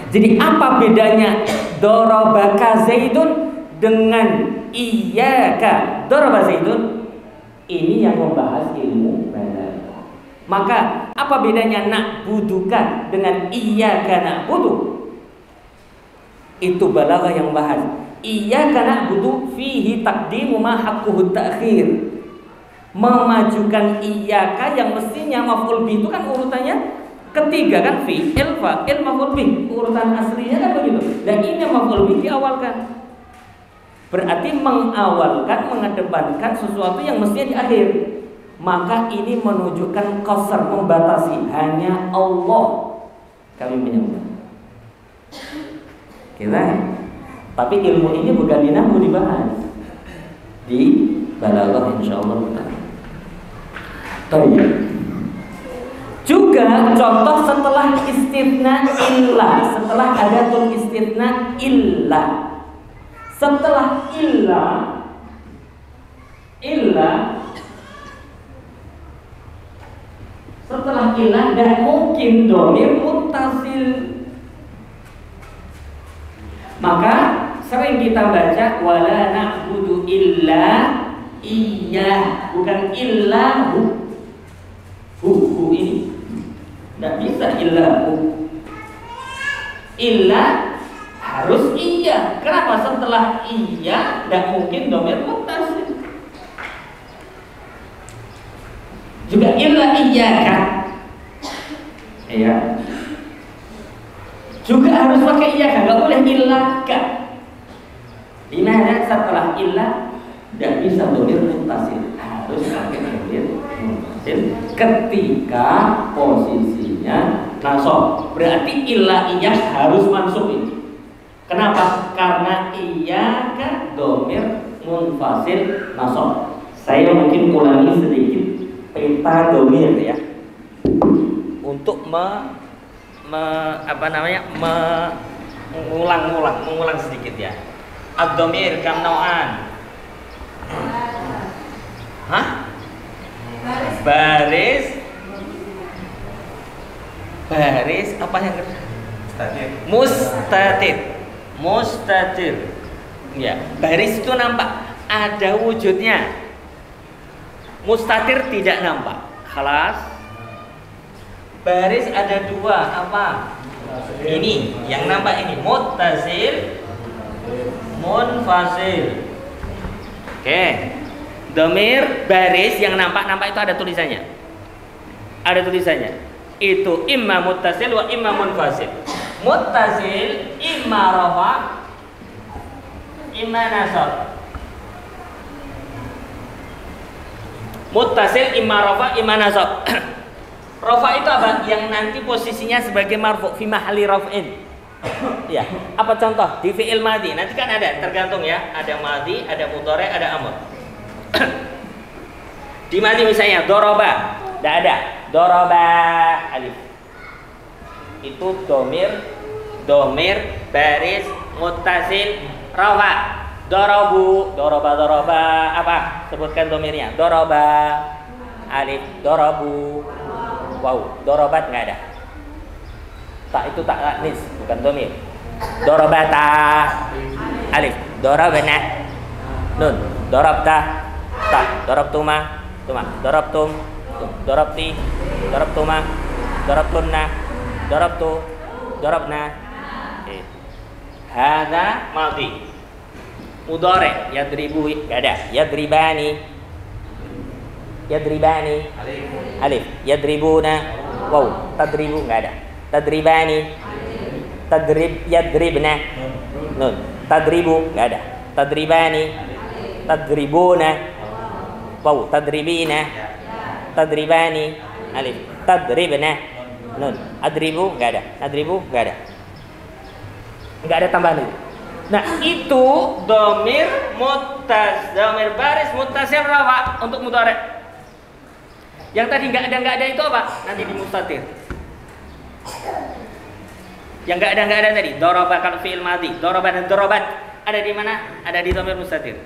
Jadi apa bedanya darabaka Zaidun dengan iyyaka daraba Zaidun? Ini yang membahas ilmu balaghah. Maka apa bedanya na'buduka dengan iyyaka na'budu? Itu balaghah yang bahas. Iyyaka na'budu fihi taqdimu ma haqquhu ta'khir. Memajukan iyyaka yang mestinya maf'ul bih itu kan urutannya ketiga kan, fi'il, fa'il, maf'ul bih. Urutan aslinya kan begitu. Dan ini maf'ul bih diawalkan. Berarti mengawalkan, mengedepankan sesuatu yang mestinya di akhir. Maka ini menunjukkan qasr, membatasi. Hanya Allah kami menyembah. Kita, tapi ilmu ini bukan di nahwu dibahas, di balaghah insyaallah ta'ala. Juga contoh setelah istitsna illah, setelah adatul istitsna illah, setelah illah setelah ilah dan mungkin dhamir muttasil. Maka sering kita baca wala na'budu illa iyyah, bukan illahu. Hu ini tidak bisa illahu. Illa harus iya. Kenapa setelah iya dan mungkin dhamir muttasil? Juga illa iyyaka. Iya. Juga harus pakai iyyaka, enggak boleh illaka. Dimana setelah illa tidak bisa dhamir muttasil, harus pakai dhamir muttasil ketika posisinya nasab. Berarti illa iyyah harus mansub ini. Kenapa? Karena iyyaka dhamir munfasil nasab. Saya mungkin ulangi sedikit peta dhamir ya, untuk mengulang sedikit ya. Ad-dhamir kam nau'an? Hah? Baris apa yang mustatir. Ya, baris itu nampak, ada wujudnya. Mustatir tidak nampak. Khalas. Baris ada dua, apa? Ini yang nampak ini muttasil, munfasil. Oke. Dhamir baris yang nampak itu ada tulisannya. Ada tulisannya. Itu imma muttasil wa imma munfasil. Muttasil imma rafa, imma nasab. Muttasil imma rafa, imma nasab. Rafa itu apa? Yang nanti posisinya sebagai marfu fi mahalli raf'in. Ya, apa contoh? Di fi'il madhi nanti kan ada, tergantung ya. Ada madhi, ada mudhari, ada amr. Di madhi misalnya doroba, tidak ada. Doroba alif. Itu domir baris muttasil rafa. Dorobu, doroba apa? Sebutkan domirnya. Doroba alif, dorobu. Wow, dorobat nggak ada. Tak itu tak taknis, bukan domir. Dorobata alif, dorobana nun, dorobta ta, dorobtuma dorobtum, dorobti, dorobtuma, dorobtunna, dorobtu, dorobna. Hada madhi. Mudhari yadribu enggak ada. Yadribani alif, yadribuna wow, tadribu enggak ada. Tadribani, yadribna nun, tadribu enggak ada. Tadribani, tadribuna wow, tadribina, tadribani alif, tadribna nun, adribu enggak ada. Adribu enggak ada. Enggak ada tambahan itu. Nah, itu domir baris muttasil rafa untuk mudhari. Yang tadi enggak ada itu apa? Nanti di mustatir. Yang enggak ada tadi, doroba kalau fi'il madhi, doroba dan dorobat ada di mana? Ada di dhamir mustatir.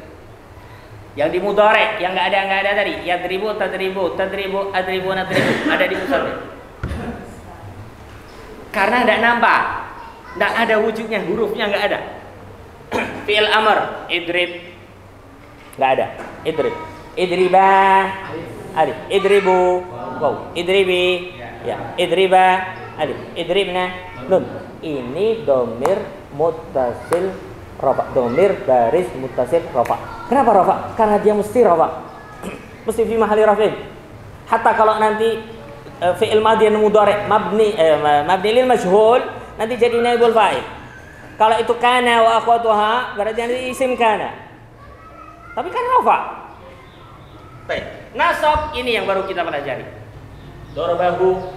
Yang di mudhari yang enggak ada tadi, yadribu, tadribu, adribu, ada di mustatir. Karena enggak nampak, enggak ada wujudnya, hurufnya enggak ada. Fi'il amr, idrib, enggak ada. Idriba, alif, idribu, wow, idribi, ya, idriba, alif, idribna, nun. Ini domir muttasil rafa, domir baris muttasil rafa. Kenapa rafa? Karena dia mesti rafa, mesti fi mahalli raf'in. Hatta kalau nanti fi'il madhi mudhari mabni lil majhul nanti jadi naibul fa'il. Kalau itu kana wa akhwatuha berarti nanti isim kana. Tapi kan rafa. Baik. Nasab ini yang baru kita pelajari. Dorobahu,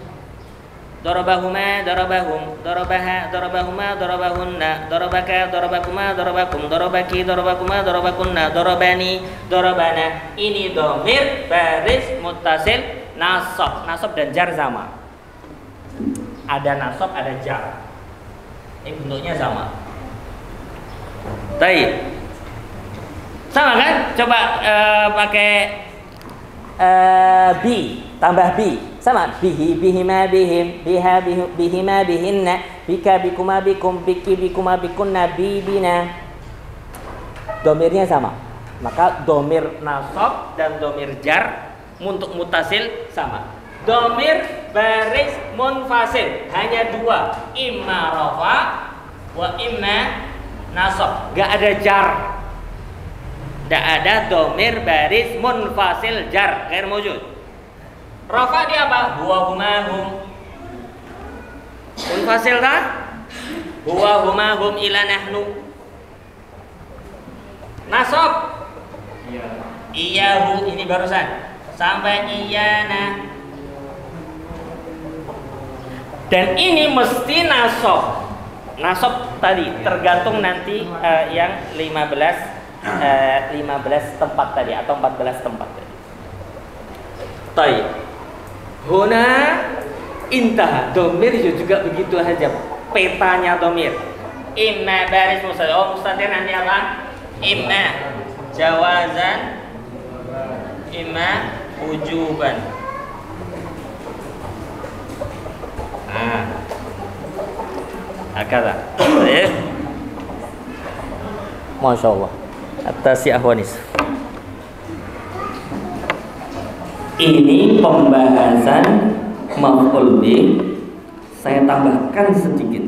dorobahuma, dorobahum, dorobaha, dorobahuma, dorobahunna, dorobaka, dorobakuma, dorobakum, dorobaki, dorobakuma, dorobakunna, dorobani, dorobana. Ini domir baris muttasil nasab. Nasab dan jar sama. Ada nasab, ada jar. Ini bentuknya sama. Baik. Sama kan? Coba pakai bi, tambah bi. Sama. Bihi, bihima, bihim, biha, bihima, bihinna, bika, bikuma, bikum, biki, bikuma, bikunna, bibina. Domirnya sama. Maka domir nasab dan domir jar untuk mutasil sama. Domir baris munfasil hanya dua, imma rafa wa imma nasab. Gak ada jar. Gak ada domir baris munfasil jar, ghair mawjud. Rafa dia apa? Huwa huma hum. Munfasil tak? Huwa huma hum ila nahnu. Nasab iyahu, ini barusan sampai iyana. Dan ini mesti nasab. Nasab tadi tergantung nanti yang 15 tempat tadi atau 14 tempat tadi. Taib. Huna intah. Domir juga begitu saja. Petanya domir. Imma baris mustatir. Oh, mustatir nanti apa? Imma jawazan, imma wujuban. Hakada. Masya Allah. Atas si ahwanis. Ini pembahasan maf'ul bih. Saya tambahkan sedikit.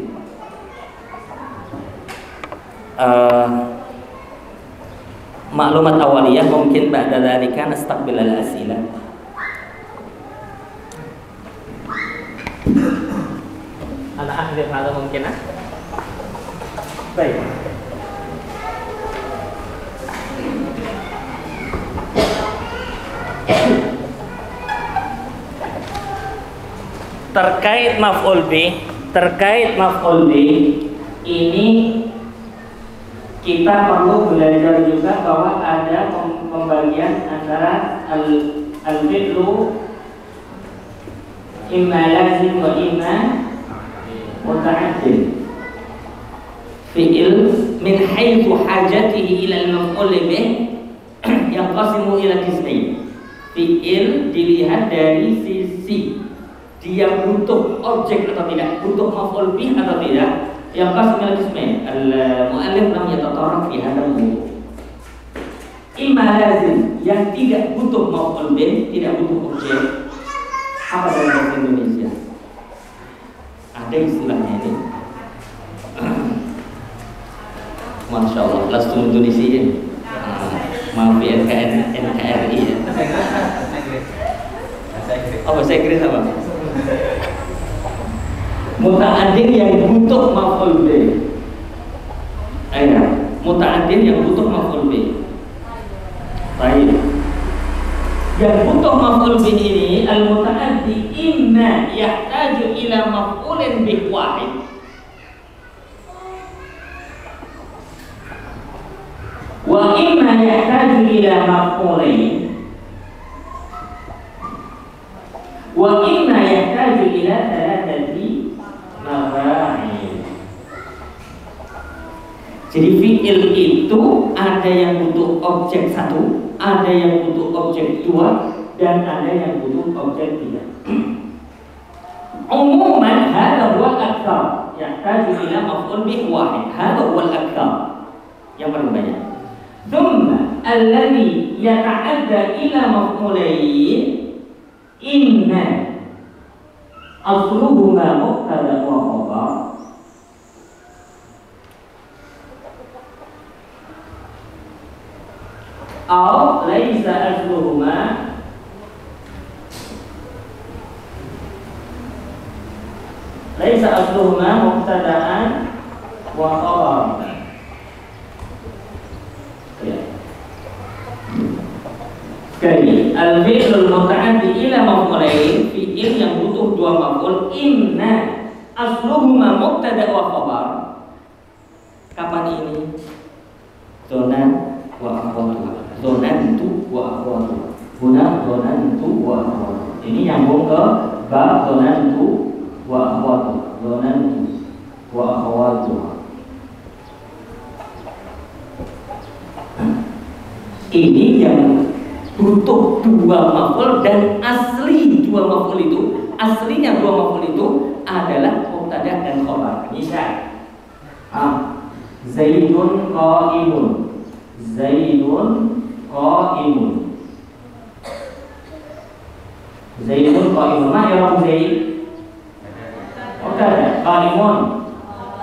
Maklumat awaliyah mungkin ba'da dzalika nastaqbil al-as'ilah. tahdzir hal mungkin ah. Baik. Terkait maf'ul bih ini kita perlu belajar juga bahwa ada pembagian antara al-fi'lu imma lazim wa imma muta'addid. Fi'il min haitsu hajatihi ila al-maf'ul bih yanqasimu ila qismain. Fi'il dilihat dari sisi dia butuh objek atau tidak, butuh maf'ul bih atau tidak. Yang qasm ila qismain. Al-mu'allif lam yatatarraf fi hadha al-mawdu'. Imma lazim yang tidak butuh maf'ul bih, tidak butuh objek. Apa dalam bahasa Indonesia? Ada istilahnya ini. Masya Allah, langsung Indonesiain. Maaf ya NKRI ya. Oh, bahasa Inggris apa? Muta'addin yang butuh maf'ul bih. Muta'addin yang butuh maf'ul bih. Baik. Yang butuh maf'ul bih ini al-muta'addi imma yahtaju ila maf'ulin bih wahid wa imma yahtaju ila maf'ulain wa imma yahtaju ila thalathati mafa'il. Jadi fi'il itu ada yang butuh objek satu, ada yang butuh objek dua, dan ada yang butuh objek tiga. Umuman hadha huwa al-akthar yahtaju ila maf'ul bih wahid. Hadha huwa al-akthar, yang paling banyak. Thumma alladhi yata'adda ila maf'ulain inna asluhuma mubtada wa khabar aw laisa asluhuma mubtada'an wa khabar. Sekali, al-fi'lul muta'addi ila maf'ulain, fi'il yang butuh dua maf'ul, inna asluhuma mubtada wa khabar. Kapan ini? Zonan wa akhwatuha. Zonantu wa akhwatuha. Huna zonantu wa akhwatuha. Ini nyambung ke bab zonantu wa akhwatuha. Zonantu wa akhwatuha. Ini yang butuh dua maf'ul, dan asli dua maf'ul itu, aslinya dua maf'ul itu adalah mubtada dan khabar. Misal, Zaidun qa'imun. Zaidun qa'imun. Zaidun qa'imun. Ma ya Zaid? Mubtada, qa'imun.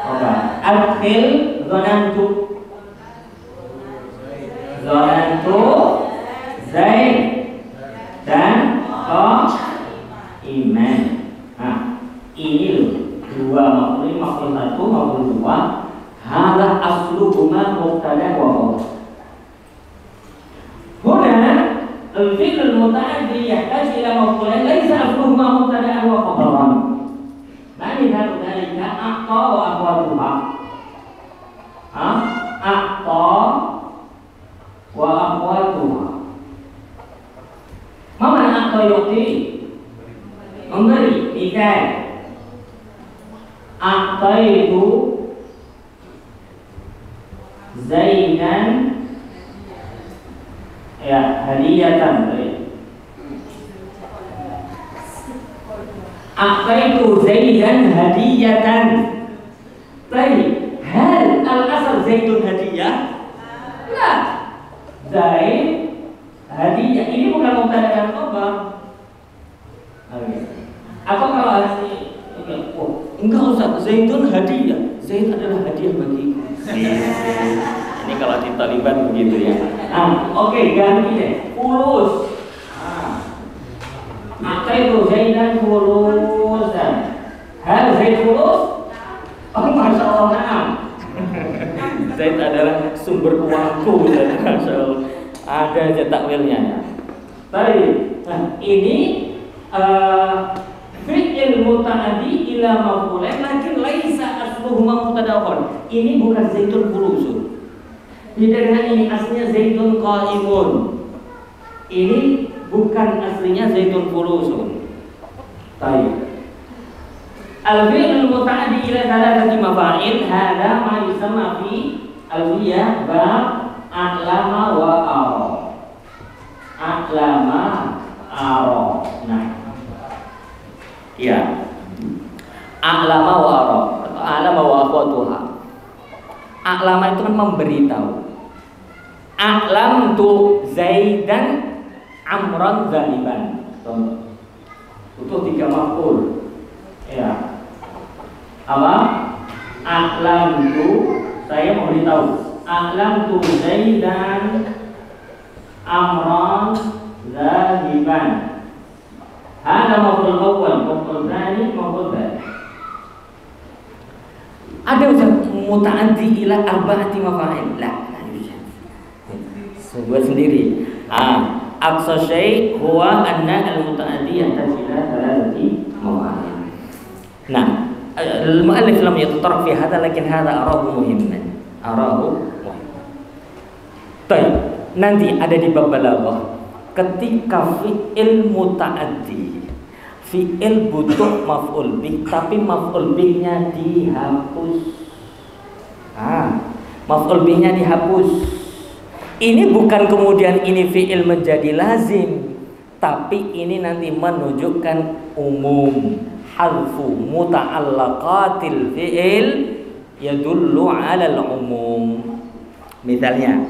Oke. Adkhil zanantu. Zanantu Zaid dan iman. Nah, ini loh, dua maf'ul, maf'ul satu, maf'ul dua. Hadza asluhuma mubtada wa khabar. Huna al-fi'l al-muta'addi yahtaju ila maf'ulain laysa asluhuma mubtada wa khabaran. Ma'ani dzalika aqta wa akhwatuha. Aqta wa akhwatuha. Mana aqta yu'ti? Memberi. Misal, aqtaitu Zaidan hadiyatan. Aqtaitu Zaidan hadiyatan. Baik, hal al-asal Zaidun hadiyah? La. Zaid hadiah, ini bukan mubtada dan khabar. Atau kalau asli, enggak usah, Zaidun hadiah. Zaid adalah hadiah bagiku. Ini kalau di Taliban begitu ya. Oke, ganti deh. Fulus. Maka itu Zaidan fulusan. Hal Zaid fulus? Oh, Masya Allah, nah. Zaid adalah sumber uangku, Masya Allah. Ada aja takwilnya. Baik, nah ini fi'il muta'addi ila maf'ulain lakin laisa asluhuma mutadawwan. Ini bukan zaitun fulusun. Beda dengan ini, aslinya zaitun qa'imun. Ini bukan aslinya zaitun fulusun. Baik. Al-fi'il muta'addi ila thalathati mafa'il hada ma yusamma fi al-fiyah bab a'lama wa ara. A'lama ara. Nah. Ya. A'lama wa ara atau a'lama wa aqwatuha. A'lama itu kan memberitahu. A'lam tu Zaidan Amran Zaliban. Contoh. Butuh 3 maf'ul. Ya. Apa? A'lam tu, saya mau beritahu. A'lam tu Zaidan Amran Zaliban. Hada maf'ul awal, maf'ul tsani, maf'ul tsani. Ada muta'addi ila arba'ati mafa'il. La. Buat sendiri. Aqsa syai' huwa anna al-muta'addi yahtaji ila thalathati mafa'il. Nah, al-mu'allif lam yatatarraf fi hadha lakin hadha arahu muhimman. Baik, nanti ada di bab balaghah ketika fi'il muta'addi, fi'il butuh maf'ul bih tapi maf'ul bihnya dihapus. Maf'ul bihnya dihapus. Ini bukan kemudian ini fi'il menjadi lazim, tapi ini nanti menunjukkan umum. Hadfu muta'allaqatil fi'il yadullu 'alal umum. Misalnya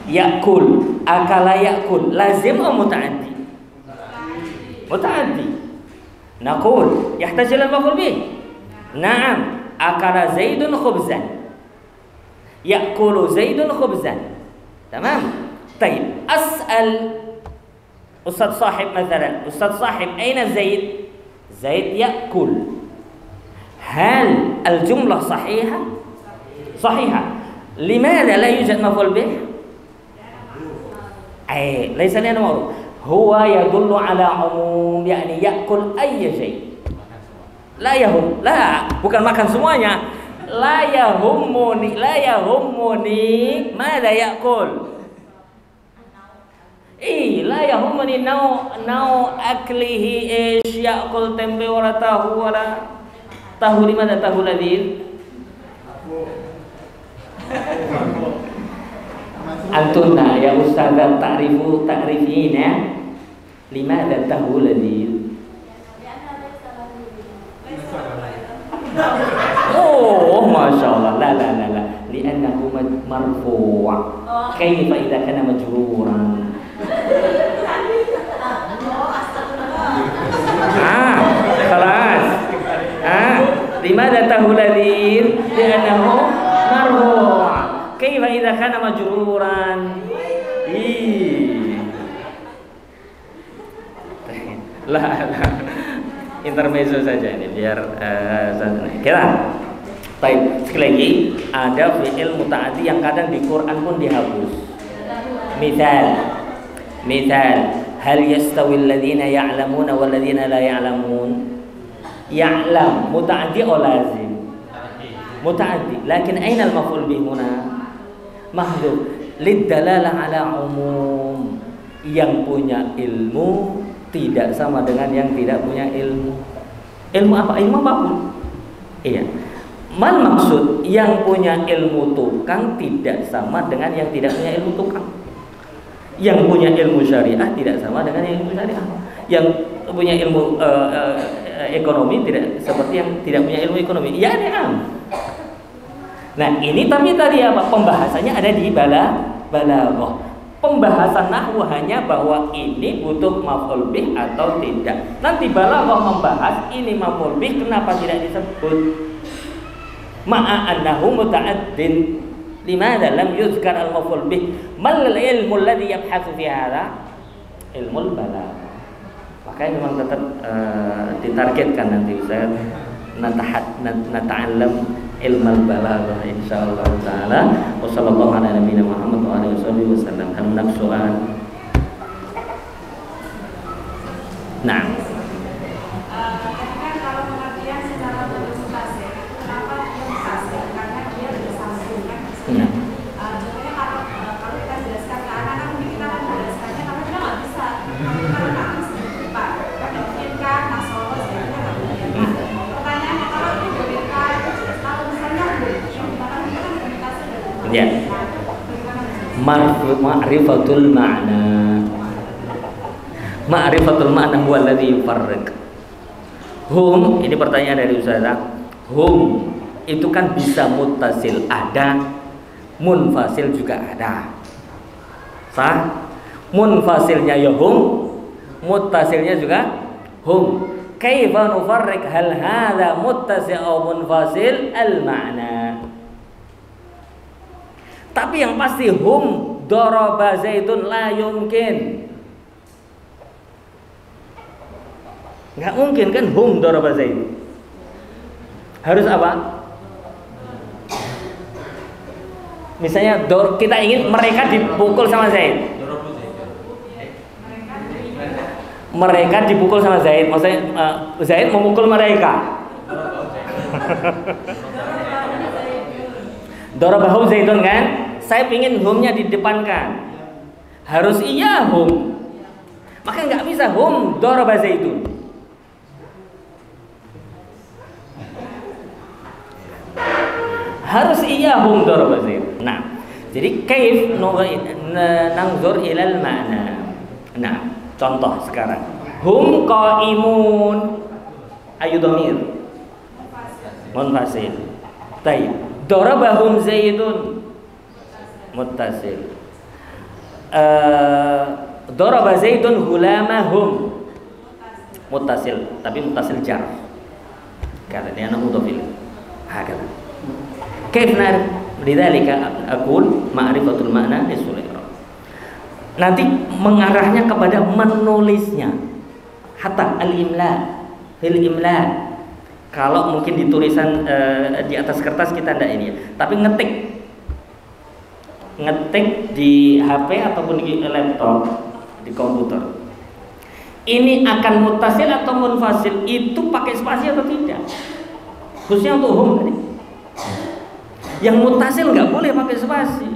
yakul, akala yakul, lazim atau muta'addi? Muta'addi. Naqul yahtaj ila maf'ul bih. Na'am, akala Zaidun khubzan. Yakulu Zaidun khubzan. Tamam? Baik, as'al Ustaz Sahib مثلا. Ustaz Sahib, aina Zaid? Zaid yakul. Hal al-jumlah sahihah? Sahihah. Limadha la yujad maf'ul bih? ليس لنا معروف. هو يدل على عموم يعني يأكل أي شيء. لا يهم. لا, bukan makan semuanya. La yahumuni ماذا يأكل. لا يهمني نوع أكله إيش يأكل tempe ولا tahu ولا tahu. لماذا tahu لذيذ؟ Antuna ya ustazah ta'rifina limadha tahu ladil. Oh, Masya Allah. La li'annahu marfu'. Kaifa idza kana majruran. Khalas. Limadha tahu ladil? Li'annahu marfu'. Kaifa idza kana majruran. La. Intermezzo saja ini biar kira. Baik, sekali lagi ada fi'il muta'addi yang kadang di Quran pun dihapus. Misal, hal yastawi alladhina ya'lamuna wal ladzina la ya'lamun? Ya'lam muta'addi atau lazim? Muta'addi. Lakin aina al-maf'ul bih huna? Mahdhuf lidalalah ala umum. Yang punya ilmu tidak sama dengan yang tidak punya ilmu. Ilmu apa? Ilmu apapun. Iya. Mal maksud yang punya ilmu tukang tidak sama dengan yang tidak punya ilmu tukang. Yang punya ilmu syariah tidak sama dengan yang ilmu syariah. Yang punya ilmu ekonomi tidak seperti yang tidak punya ilmu ekonomi. Ya, Nah, ini tapi tadi apa? Pembahasannya ada di balaghah. Pembahasan nahwu hanya bahwa ini butuh maf'ul bih atau tidak. Nanti balaghah membahas ini maf'ul bih kenapa tidak disebut. Ma'a annahu muta'addin. Limadha lam yuzkar al-maf'ul bih? Mal ilmu alladhi yabhatsu fi hadha? Ilmul balaghah. Makanya memang tetap ditargetkan nanti Ustaz nata'allam ilmal balaghah insyaallah taala. Wa sallallahu ala nabiyina Muhammad wa alihi wasallam. Hal nak soal? Nah. Kalau pengertian secara bermutasi, kenapa dia mutasi? Karena dia bersambung kan. Contohnya kalau kita jelaskan ke anak-anak, mungkin kita akan menjelaskannya karena kita nggak bisa. Karena nggak bisa Pak. Mungkin kan masalah kita nggak bisa. Pertanyaannya kalau itu berbeda, kalau misalnya kita kan komunikasi dengan Ya. Ma'rifatul ma'na. Ma'rifatul ma'na huwa alladhi yufarriq. Hum, ini pertanyaan dari Ustazah. Hum itu kan bisa muttasil ada, munfasil juga ada. Sah? Munfasilnya ya hum, muttasilnya juga hum. Kaifa nufarriq hal hadza muttasil aw munfasil al-ma'na. Tapi yang pasti hum daraba Zaidun la yumkin. Nggak mungkin kan hum daraba Zaidun. Harus apa? Misalnya kita ingin mereka dipukul sama Zaid. Mereka dipukul sama Zaid. Maksudnya Zaid memukul mereka. Darabahu Zaidun kan? Saya ingin humnya didepankan. Harus iya hum. Maka nggak bisa hum daraba Zaidun. Harus iya hum daraba Zaidun. Nah, jadi kaif nangzur ilal ma'na. Nah, contoh sekarang. Hum qaimun. Ayu dhamir. Munfasil. Tayyib. Darabahum Zaidun. Muttasil. Daraba Zaidun hulamahum. Muttasil, tapi muttasil jar. Karena dia anak mudhafil. Hakala. Kaif na'rif lidzalika aqul ma'rifatul ma'na isul i'rab. Nanti mengarahnya kepada menulisnya. Hatta al-imla, fil imla. Kalau mungkin di tulisan di atas kertas kita ndak ini ya. Tapi ngetik di HP ataupun di laptop, di komputer. Ini akan muttasil atau munfasil, itu pakai spasi atau tidak? Khususnya untuk hum tadi. Yang muttasil nggak boleh pakai spasi.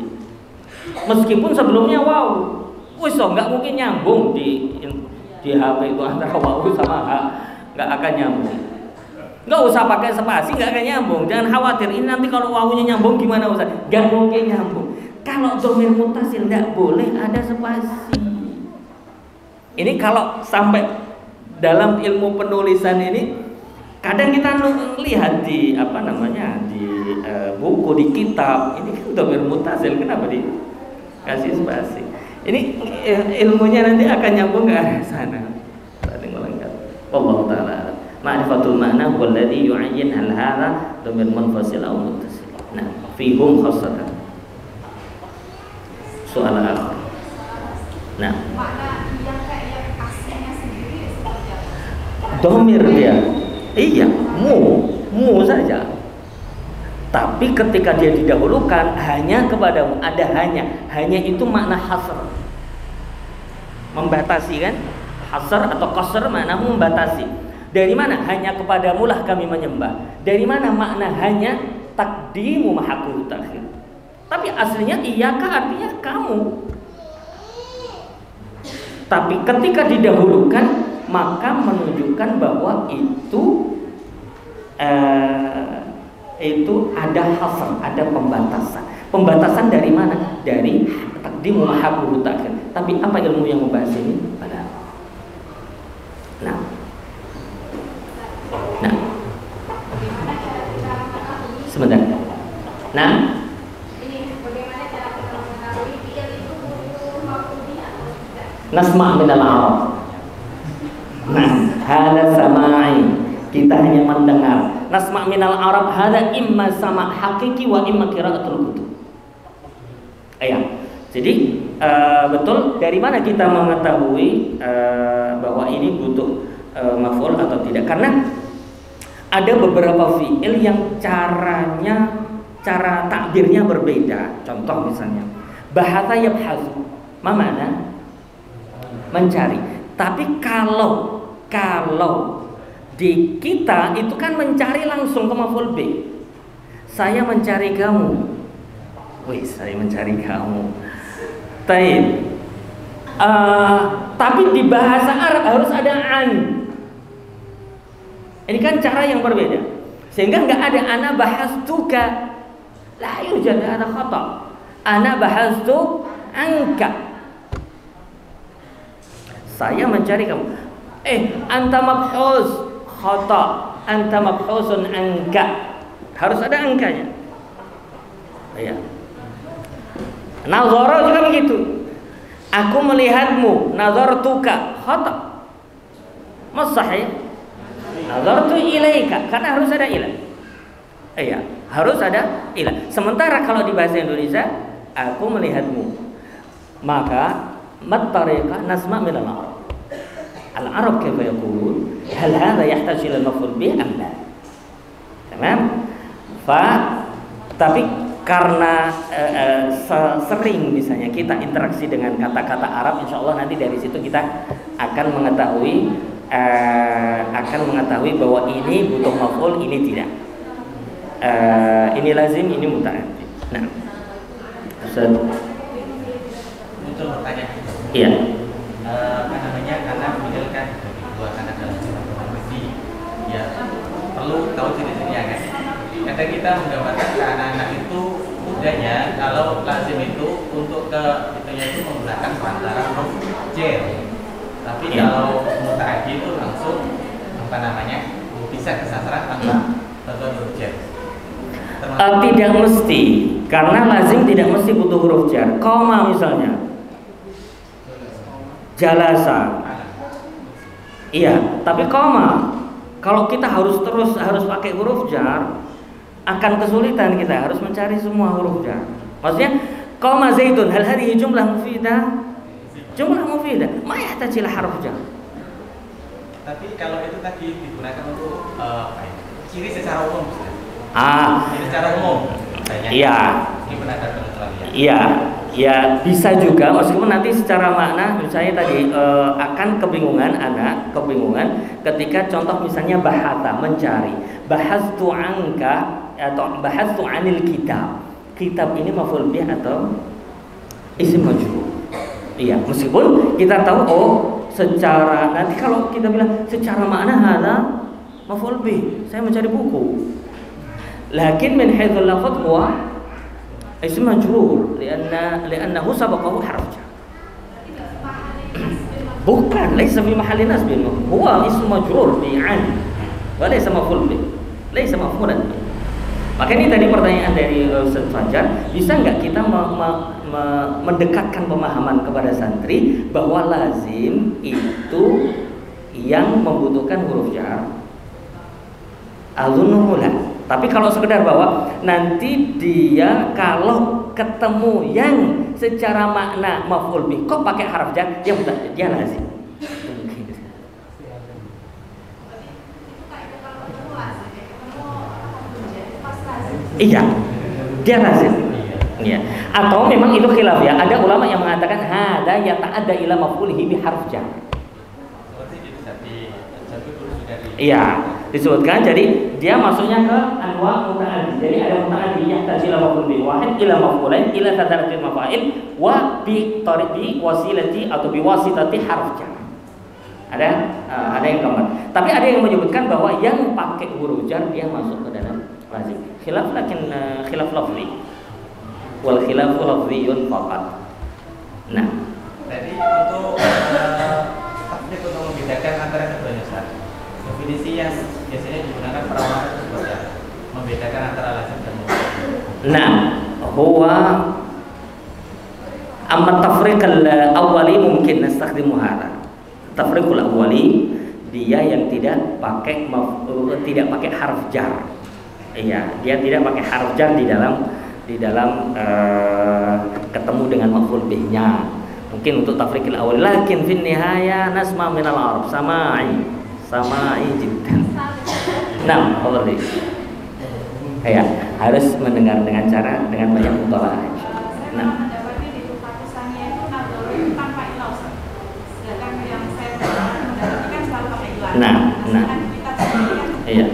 Meskipun sebelumnya waw, wis nggak mungkin nyambung di HP itu antara waw sama ha, nggak akan nyambung. Nggak usah pakai spasi, nggak akan nyambung. Jangan khawatir, ini nanti kalau wawunya nyambung gimana Ustaz? Nggak mungkin nyambung. Kalau dhamir muttasil nggak boleh ada spasi. Ini kalau sampai dalam ilmu penulisan ini, kadang kita lihat di buku, di kitab, ini kan dhamir muttasil, kenapa dikasih spasi? Ini ilmunya nanti akan nyambung ke arah sana. Tadi melengkap. Wallahu taala. Ma'rifatul ma'na huwa alladhi yu'ayyin hal hadha dhamir munfasil aw muttasil. Nah, fihum khassatan. Soal akhir. Nah, makna yang kayak aslinya sendiri seperti apa? dhamir dia. Iya, mu saja. Tapi ketika dia didahulukan hanya kepadamu, ada hanya itu makna hasr, membatasi kan? Hasr atau qasr makna membatasi. Dari mana? Hanya kepadamu lah kami menyembah. Dari mana makna hanya? Taqdimu mahaqqu ta'khir. Tapi aslinya iyaka artinya kamu. Tapi ketika didahulukan maka menunjukkan bahwa itu ada hasr, ada pembatasan. Pembatasan dari mana? Dari taqdim mahaqqu ta'khir. Tapi apa ilmu yang membahas ini? Pada Nah. Sebentar. Nah, Bagaimana cara kita mengetahui fi'il itu butuh maf'ulnya atau tidak? nasma' minal arab. Nah, hada sama'i, kita hanya mendengar. Nasma' minal arab hada imma sama' hakiki wa imma qira'atul kutub. Jadi betul dari mana kita mengetahui bahwa ini butuh maf'ul atau tidak? Karena ada beberapa fi'il yang cara takbirnya berbeda. Contoh misalnya, bahatha yabhathu, ma makna? Mencari. Tapi kalau di kita itu kan mencari langsung ke maf'ul bih. Saya mencari kamu. Wih, saya mencari kamu. Tapi di bahasa Arab harus ada an. Ini kan cara yang berbeda. Sehingga nggak ada ana bahastuka. La yujad hada khata. Ana bahastu anka. Saya mencari kamu. Anta mabhus khata. Anta mabhusun anka. Harus ada angkanya. Ya. Nazara juga begitu. Aku melihatmu. Nazartuka khata. Mas sahih? Nazartu ilaika, karena harus ada ila. Iya, harus ada ila. Sementara kalau di bahasa Indonesia, aku melihatmu, maka mat-tariqah nasma' min al-Arab. Al-Arab kaifa yaqulun? Hal hadha yahtaju ila al-maf'ul bih am la? Tamam? Tapi karena sering misalnya kita interaksi dengan kata-kata Arab, insya Allah nanti dari situ kita akan mengetahui bahwa ini butuh maf'ul, ini tidak. Ini lazim, ini muta'addi. Nah, Ustaz. Muncul pertanyaan. Iya. Apa namanya? Karena menjelaskan dua anak dalam berarti ya perlu tahu ciri-cirinya kan. Kadang kita menggambarkan ke anak-anak itu mudahnya kalau lazim itu untuk ke itu menggunakan perantara huruf jar. Tapi kalau muta'addi itu langsung apa namanya bisa ke sasaran tanpa bantuan huruf jar. Tidak mesti, karena lazim tidak mesti butuh huruf jar. Koma misalnya, jalasa, iya. Tapi koma, kalau kita harus pakai huruf jar, akan kesulitan. Kita harus mencari semua huruf jar. Maksudnya, koma zaidun, hal hadhihi jumlah mufidah. Jumlah mufidah, ma yahtaj ila harf jar. Tapi kalau itu tadi digunakan untuk ciri secara umum, ciri secara umum. Iya. Gimana tertulisnya? Iya, ya bisa juga. Meskipun nanti secara makna, misalnya tadi akan kebingungan ketika contoh misalnya bahata, mencari. Bahastu anka atau bahastu anil kitab. Kitab ini maf'ul bih atau isim majrur. Iya, meskipun kita tahu secara nanti kalau kita bilang secara makna hada maf'ul bih, saya mencari buku. Lakin min haitsul lafadz huwa isim majrur li'annahu sabaqahu harf jar. Bukan, laisa fi mahalli nasbin. Huwa ism majrur bi an wa laysa maf'ul bih. Laysa maf'ulan bih. Maka ini tadi pertanyaan dari Ustaz Fajar, bisa nggak kita mendekatkan pemahaman kepada santri bahwa lazim itu yang membutuhkan huruf jar? Azunnuhu la. Tapi kalau sekedar bahwa nanti dia kalau ketemu yang secara makna maf'ul bih kok pakai harf jar, dia lazim. Iya, dia lazim. Iya. Atau memang itu khilaf ya. Ada ulama yang mengatakan hada yata'adda ila maf'ulihi bi harf jar. Iya, disebutkan jadi dia masuknya ke anwa muta'addi. Jadi ada muta'addi yahtaju ila maf'ul bi wahid ila maf'ulain ila tadaratil mafa'il wa bi tariqi wasilati atau bi wasitati harf jar. Ada yang keempat. Tapi ada yang menyebutkan bahwa yang pakai huruf jar dia masuk ke dalam lazim. Khilaf lakin khilaf lafzi. Wal khilafu lafziyun faqat. Nah, jadi untuk membedakan antara keduanya Ustaz. Definisi yang biasanya digunakan para ulama seperti apa? Membedakan antara lazim dan muta'addi. Nah, huwa amma tafriqal awwali mungkin nastakhdimu hadha. Tafriqul awwali dia yang tidak pakai harf jar. Iya, dia tidak pakai harf jar di dalam ketemu dengan maf'ul bihnya. Mungkin untuk tafriqil awwal, lakin fin nihaya nasma min al-arab sama'i jiddan. Nah, boleh. Ya, harus mendengar dengan banyak mutalaah. Nah, mendapati di tulisannya itu nazar itu tanpa ilah. Sedangkan yang saya mendapati kan selalu pakai ilah. Nah. Kita sendiri kan. Iya.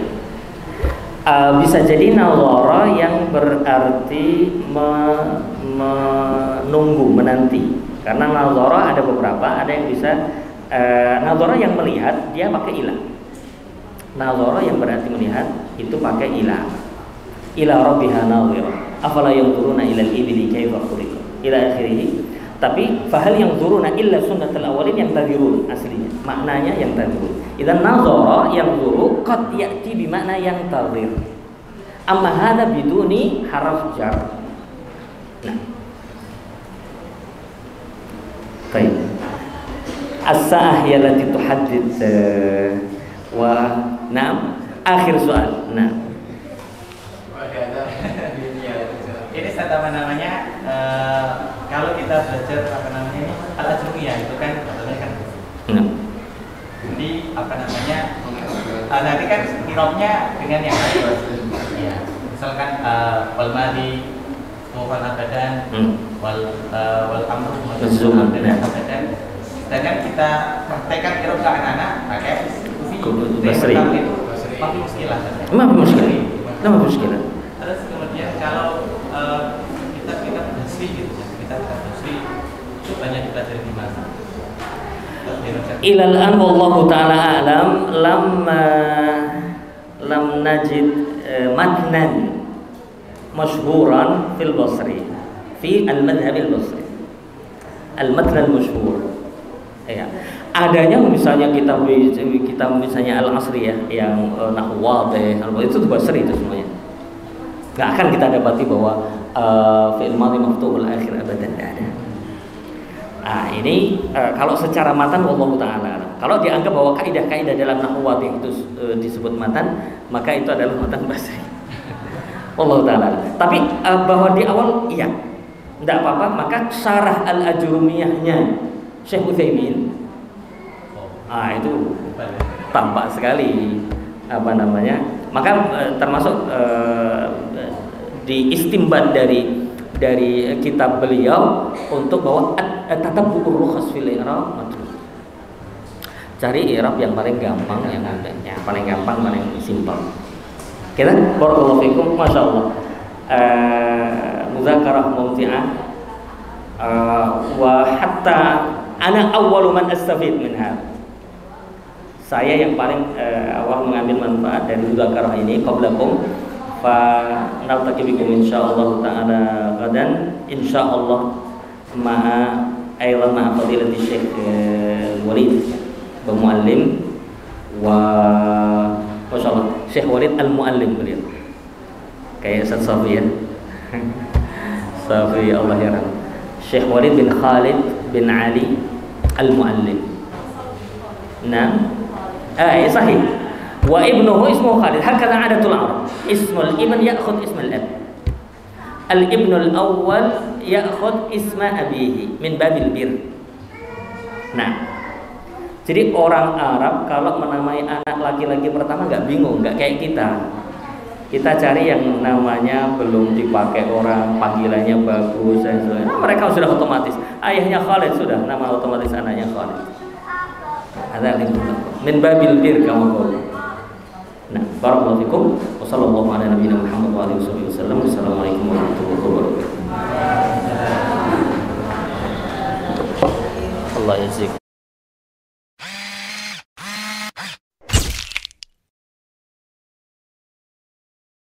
Bisa jadi nazara yang berarti menunggu, menanti. Karena nazara ada beberapa, ada yang bisa nazara yang melihat dia pakai ilah. Nazara yang berarti melihat itu pakai ilah. Ila rabbiha nadhira afala yanzuruna ila al-ibli kayfa khuliqat ila akhirih. Tapi fahal yanzuruna illa sunnatal awwalin yang tadhirun, aslinya maknanya yang tadhirun. Idzan nazara yanzuru qad ya'ti bi makna yang tadhir, amma hadha biduni harf jar. Nah, baik. As-sa'ah ya allati tuhaddits wa na'am akhir soal. Nah, ini apa namanya, kalau kita belajar apa namanya ini al-ajrumiyah itu kan katanya kan. Jadi apa namanya, nanti kan irobnya dengan yang lain. Ya, misalkan wal madi, wal abadan, wal amru, abadan. Sedangkan kita praktekkan irob ke anak-anak pakai basri. Itu pakai muskilah. Nama muskilah. Terus kemudian kalau kita basri gitu, kita basri itu banyak kita dari di mana? Ilal an wallahu ta'ala a'lam lam najid matnan masyhuran fil Basri fi al-madhhab al-Basri. Al-matn al-masyhur. Ya. Adanya misalnya kita misalnya al-Asriyah yang nahwu wadih, itu Basri itu semuanya. Nggak akan kita dapati bahwa fi'il madhi maftuhul akhir abadan, tidak ada. Nah, ini kalau secara matan wallahu ta'ala. Kalau dianggap bahwa kaidah-kaidah dalam nahwu wadih itu disebut matan, maka itu adalah matan Basri. Wallahu ta'ala. Tapi bahwa di awal iya, tidak apa-apa, maka syarah al-ajrumiyahnya Syekh Utsaimin itu tampak sekali apa namanya. Maka termasuk diistimbat dari kitab beliau untuk bahwa tatabbu'ur rukhas fil i'rab matlub. Cari i'rab yang paling gampang, yang mudahnya, paling gampang, paling simpel. Kita barakallahu fikum, masyaallah. Muzakarah mumti'ah wa hatta ana awwalu man astafid minha. Saya yang paling awal mengambil manfaat dari muzakarah ini qablakum. Fa naltaqi bikum insyaallah taala gadan insyaallah ma'a fadilati Syekh Walid Muallim wa masyaallah Syekh Walid al-Muallim beliau. Kayak Ustaz Safi ya. Safi Allah yarham. Syekh Walid bin Khalid bin Ali al-Muallim. Nah, sahih. Wa ibnuhu ismuhu Khalid. Hakadha adatul Arab. Ismul ibn ya'khudh ismal ab. Al-ibnul awwal ya'khudh isma abihi min babil bir. Nah, jadi orang Arab kalau menamai anak laki-laki pertama nggak bingung, nggak kayak kita. Kita cari yang namanya belum dipakai orang, panggilannya bagus dan sebagainya. Nah, mereka sudah otomatis. Ayahnya Khalid sudah, nama otomatis anaknya Khalid. Ada min babil bir kamu. Nah, barakallahu fikum wa sallallahu ala nabiyina Muhammad